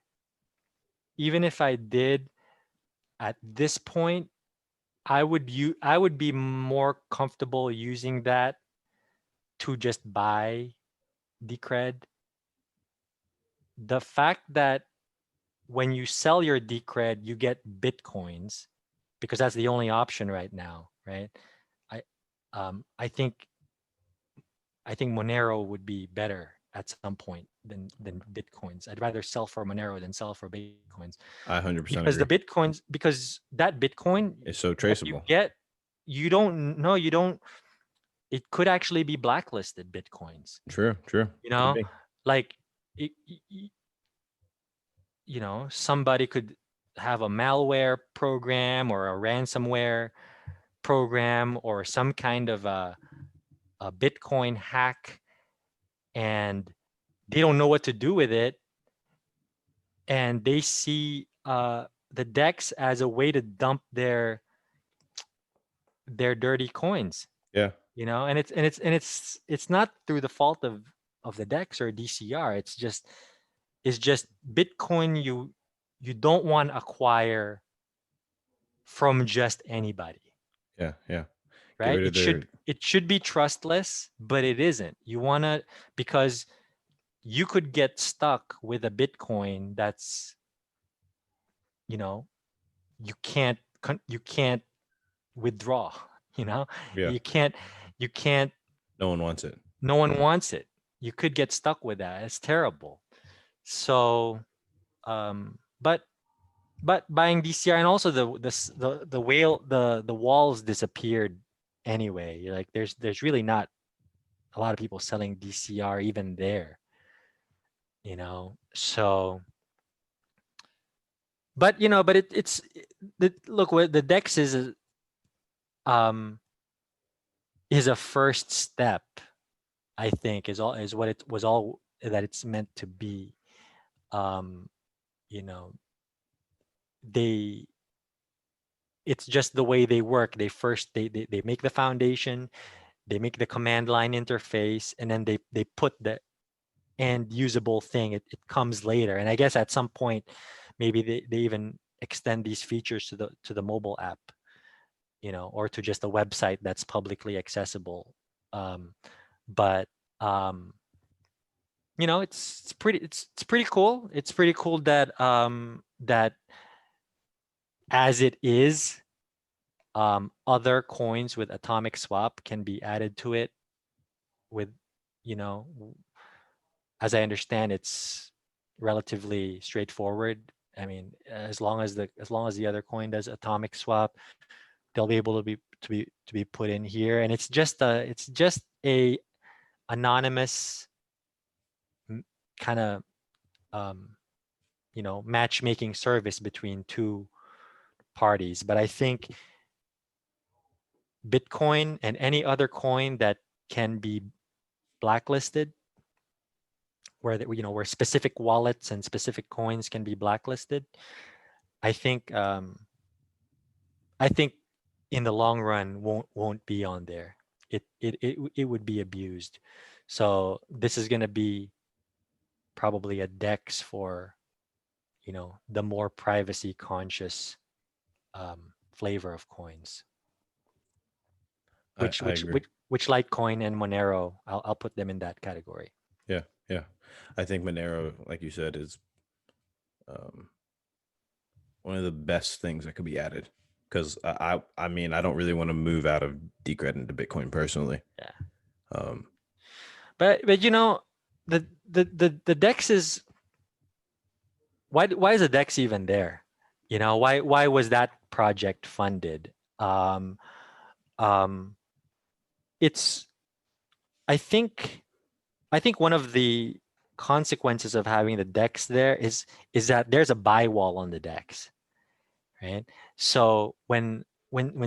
at this point, I would be more comfortable using that to just buy Decred. The fact that when you sell your Decred, you get Bitcoins because that's the only option right now, right? I I think Monero would be better at some point than Bitcoins. I'd rather sell for Monero than sell for Bitcoins I 100% because agree. that Bitcoin It's so that you traceable. get, you don't, it could actually be blacklisted Bitcoins, True. True. you Could know, be. like, it, somebody could have a malware program or a ransomware program or some kind of a Bitcoin hack, and they don't know what to do with it, and they see the DEX as a way to dump their dirty coins, Yeah. and it's not through the fault of the DEX or DCR. It's just Bitcoin you don't want to acquire from just anybody, Yeah. Yeah. Get right? rid of it their. should it should be trustless, but it isn't. You want to, because you could get stuck with a Bitcoin that's, you know you can't withdraw. you know Yeah. you can't No one wants it. no one wants it. You could get stuck with that. It's terrible. So but buying DCR, and also the whale the walls disappeared anyway. Like, there's really not a lot of people selling DCR even there, so, but look, what the DEX um is a first step, I think, is what it was all that it's meant to be. um you know they it's just the way they work. They make the foundation, they make the command line interface, and then they put the end usable thing. It comes later, and I guess at some point maybe they even extend these features to the mobile app, or to just a website that's publicly accessible. But um it's pretty cool. It's pretty cool that as it is, other coins with atomic swap can be added to it with, you know as I understand, it's relatively straightforward. I mean, as long as the other coin does atomic swap, they'll be able to be put in here, and it's just a anonymous kind of matchmaking service between two parties. But I think Bitcoin and any other coin that can be blacklisted, where specific wallets and specific coins can be blacklisted, I think I think in the long run won't be on there. It would be abused. So this is going to be probably a DEX for, the more privacy conscious flavor of coins. I, Which I which agree. which which Litecoin and Monero, I'll put them in that category. Yeah. Yeah. I think Monero, like you said, is um, one of the best things that could be added. Because I mean, I don't really want to move out of Decred into Bitcoin personally. Yeah. Um, But you know, the DEX is why is the DEX even there? You know, why was that project funded? Um, um, it's I think I think one of the consequences of having the DEX there is that there's a buy wall on the DEX, right? So when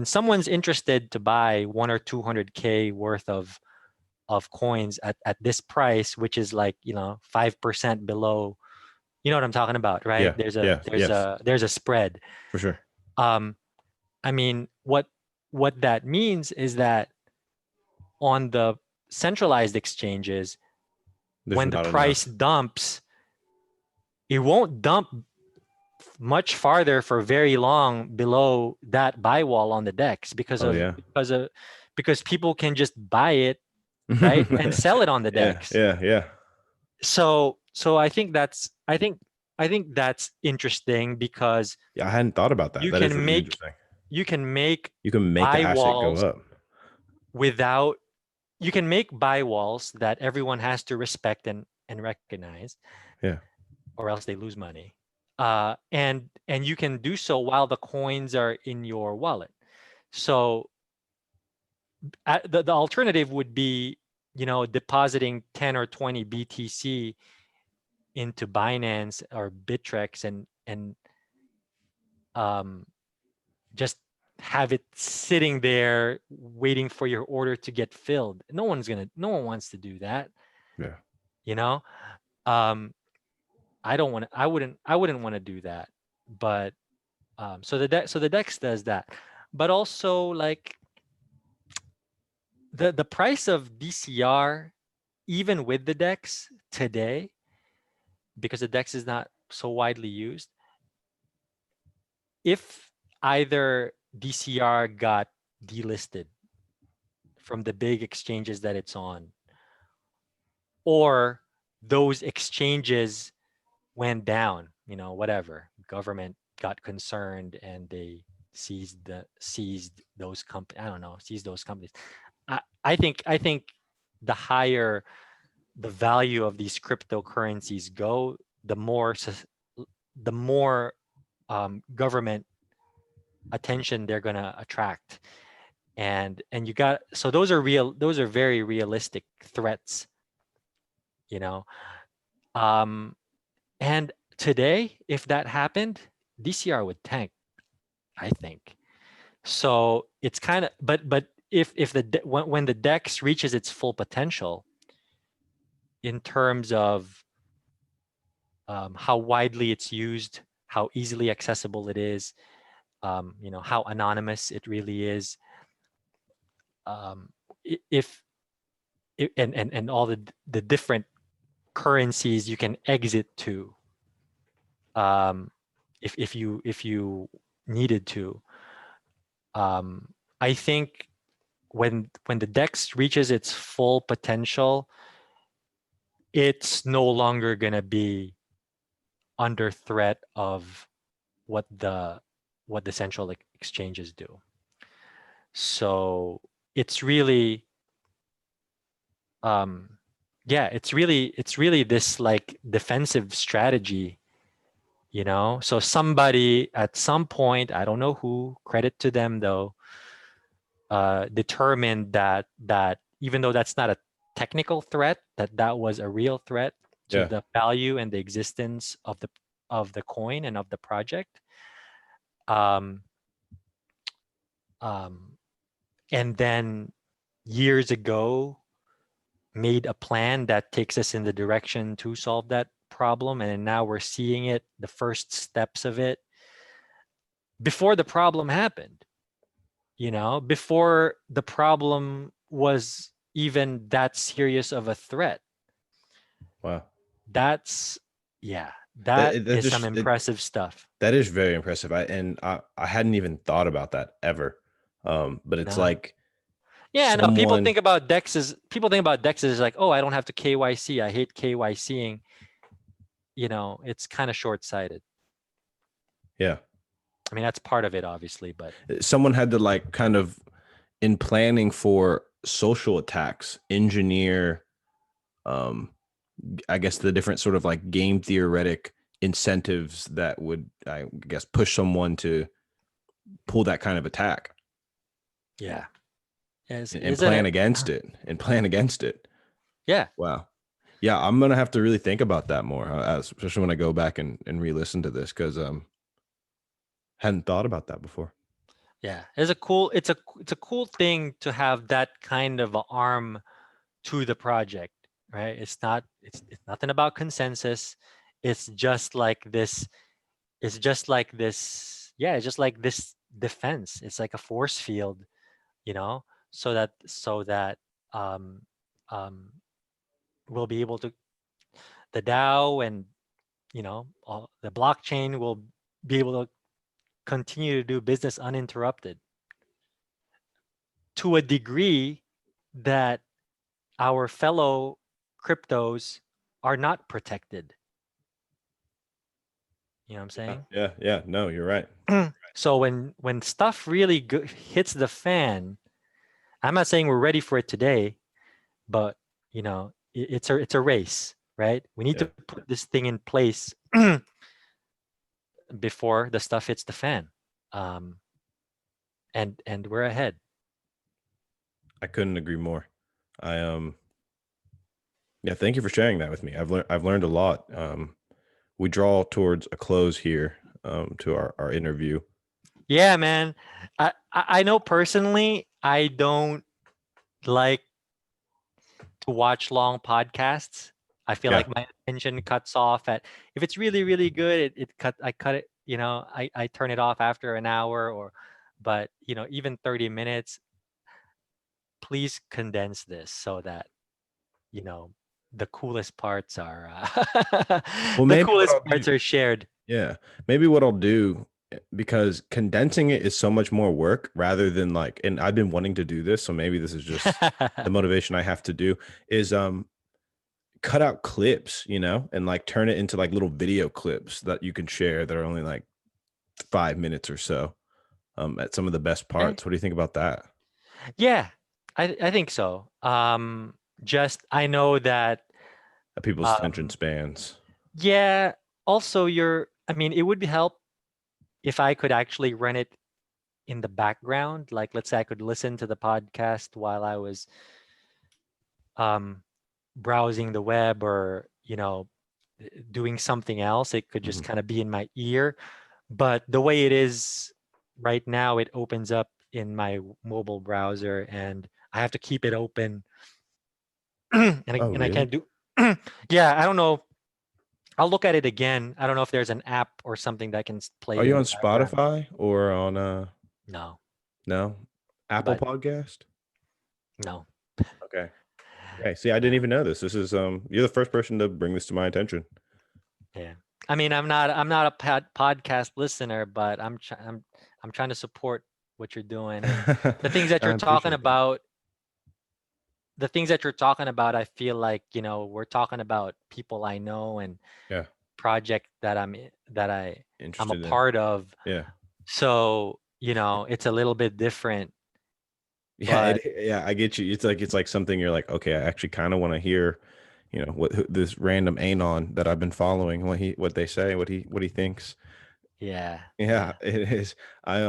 someone's interested to buy 1 or 200K worth of coins at this price, which is like, you know, 5% below, you know what I'm talking about, right? yeah, yeah, yes, There's a spread. for sure. Um, I mean, what that means is that on the centralized exchanges, There's when the not price enough. dumps, it won't dump much farther for very long below that buy wall on the DEX Oh yeah. because people can just buy it, right, and sell it on the Yeah, DEX. yeah, yeah. So I think that's interesting because Yeah, I hadn't thought about that. you That is can really make interesting. you can make You can make the buy asset go walls up. without you can make buy walls that everyone has to respect and recognize, Yeah. or else they lose money. And you can do so while the coins are in your wallet. So the alternative would be, you know, depositing 10 or 20 BTC into Binance or Bittrex and um, just have it sitting there waiting for your order to get filled. No one wants to do that, Yeah. you know. Um, I wouldn't want to do that. But so the DEX does that. But also, like, the price of DCR, even with the DEX today, because the DEX is not so widely used, if either DCR got delisted from the big exchanges that it's on, or those exchanges went down, you know, whatever, government got concerned and they seized those companies. I don't know, seized those companies. I think the higher the value of these cryptocurrencies go, the more government attention they're gonna attract. And you got, so those are very realistic threats, you know. Um, and today, if that happened, DCR would tank, I think. So it's kind of, but if when the DEX reaches its full potential in terms of how widely it's used, how easily accessible it is, you know, how anonymous it really is, um, if and all the different currencies you can exit to, um, if you needed to. I think when the DEX reaches its full potential, it's no longer gonna be under threat of what the central exchanges do. So it's really, yeah, it's really this like defensive strategy, you know. So somebody at some point, I don't know who, credit to them though, determined that even though that's not a technical threat, that was a real threat to Yeah. the value and the existence of the coin and of the project. Um, um, and then years ago made a plan that takes us in the direction to solve that problem, and now we're seeing it, the first steps of it, before the problem happened, you know, before the problem was even that serious of a threat. Wow. That's, yeah, that That is some just impressive stuff. that is very impressive. I hadn't even thought about that ever. But it's No. like Yeah, no, someone, people think about DEXs as like, oh, I don't have to KYC. I hate KYCing. You know, it's kind of short-sighted. yeah, I mean, that's part of it, obviously, but someone had to like kind of in planning for social attacks engineer, I guess, the different sort of like game theoretic incentives that would, I guess, push someone to pull that kind of attack. Yeah. Yes, And isn't plan it? against it and plan against it. Yeah. Wow. Yeah, I'm gonna have to really think about that more, especially when I go back and re-listen to this, because hadn't thought about that before. Yeah. It's a cool thing to have that kind of a arm to the project, right? It's nothing about consensus. It's just like this. It's just like this. Yeah, it's just like this defense. It's like a force field, you know, so that um um we'll be able to the DAO and all, the blockchain will be able to continue to do business uninterrupted to a degree that our fellow cryptos are not protected. You know what I'm saying? Yeah. No, you're right. So when stuff really hits the fan, I'm not saying we're ready for it today, but it's a race, right? We need Yeah. to put this thing in place before the stuff hits the fan, um, and we're ahead. I couldn't agree more. I Yeah, thank you for sharing that with me. I've learned a lot. We draw towards a close here, to our interview. Yeah, man. I know personally, I don't like to watch long podcasts. I feel Yeah. like my attention cuts off at if it's really, really good, I cut it, I turn it off after an hour but even 30 minutes, please condense this so that, you know, the coolest parts are Well, the maybe what coolest I'll do. parts are shared. Yeah, maybe what I'll do, because condensing it is so much more work rather than like, and I've been wanting to do this, so maybe this is just the motivation I have to do, is cut out clips, and like turn it into like little video clips that you can share that are only like 5 minutes or so, at some of the best Okay. parts. What do you think about that? Yeah, I think so. Just I know that People's attention um spans. yeah, also I mean, it would be help if I could actually run it in the background. Like let's say I could listen to the podcast while I was um browsing the web or, doing something else. It could just Mhm. kind of be in my ear. But the way it is right now, it opens up in my mobile browser and I have to keep it open and I, Oh, and I really? can't do yeah, I don't know. I'll look at it again. I don't know if there's an app or something that can play Are it you in on the background. Spotify or on No, no, Apple but Podcast? no. Okay. Okay. See, I didn't Yeah. even know this. This is you're the first person to bring this to my attention. Yeah. I mean, I'm not a podcast listener, but I'm trying to support what you're doing and the things that I you're talking appreciate that. about. The things that you're talking about, I feel like we're talking about people I know and Yeah. project that I'm a Interested in. part of. Yeah. So it's a little bit different, Yeah, but yeah, I get you. It's like something you're like, okay, I actually kind of want to hear, this random Anon that I've been following, what they say, what he thinks. yeah, Yeah, yeah, it is. I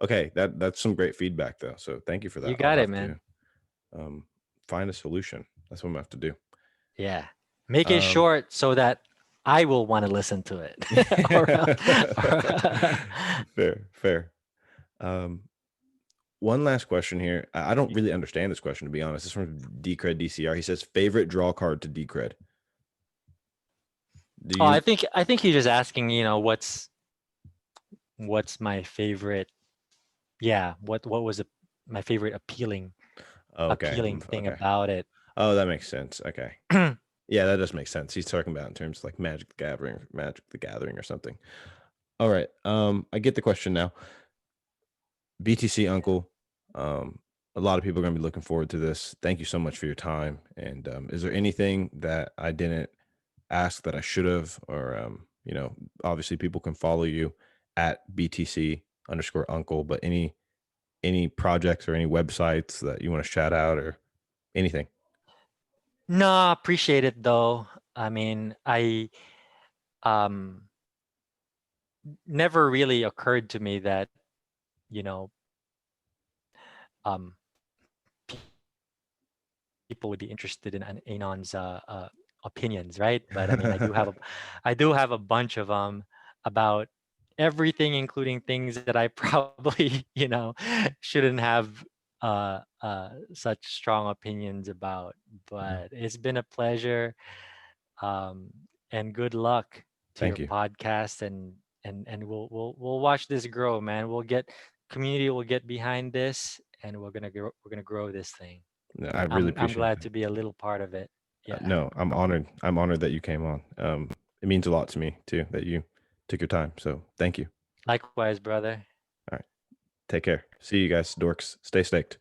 Okay, that's some great feedback though. So thank you for you that. I'll got it, have man. to find a solution. That's what I'm gonna have to do. Yeah. Make it Um short so that I will want to listen to it. Or, Fair, fair. Um One last question here. I don't really understand this question, to be honest. It's from Decred DCR. He says, favorite draw card to Decred. Do oh, I you? think I think he's just asking, what's my favorite. Yeah, what was my favorite Oh, okay. appealing thing Okay. about it. Oh, that makes sense. Okay. Yeah, that does make sense. He's talking about in terms of like Magic the Gathering or something. All right. I get the question now. BTC Uncle. Um, a lot of people are going to be looking forward to this. Thank you so much for your time. And is there anything that I didn't ask that I should have? Or obviously people can follow you at BTC underscore Uncle, but any projects or any websites that you want to shout out or anything? No, appreciate it though. I mean, I never really occurred to me that, you know, um people would be interested in Anon's opinions, right? But I mean, I do have a bunch of them about everything, including things that I probably, shouldn't have such strong opinions about. Yeah. But it's been a pleasure, um, and good luck to Thank your you. podcast, and we'll watch this grow, man. Community will get behind this, and we're gonna grow this thing. No, I really I'm appreciate glad that. to be a little part of it. Yeah. No, I'm honored. I'm honored that you came on. It means a lot to me too that you took your time. So thank you. Likewise, brother. All right. Take care. See you guys, dorks. Stay staked.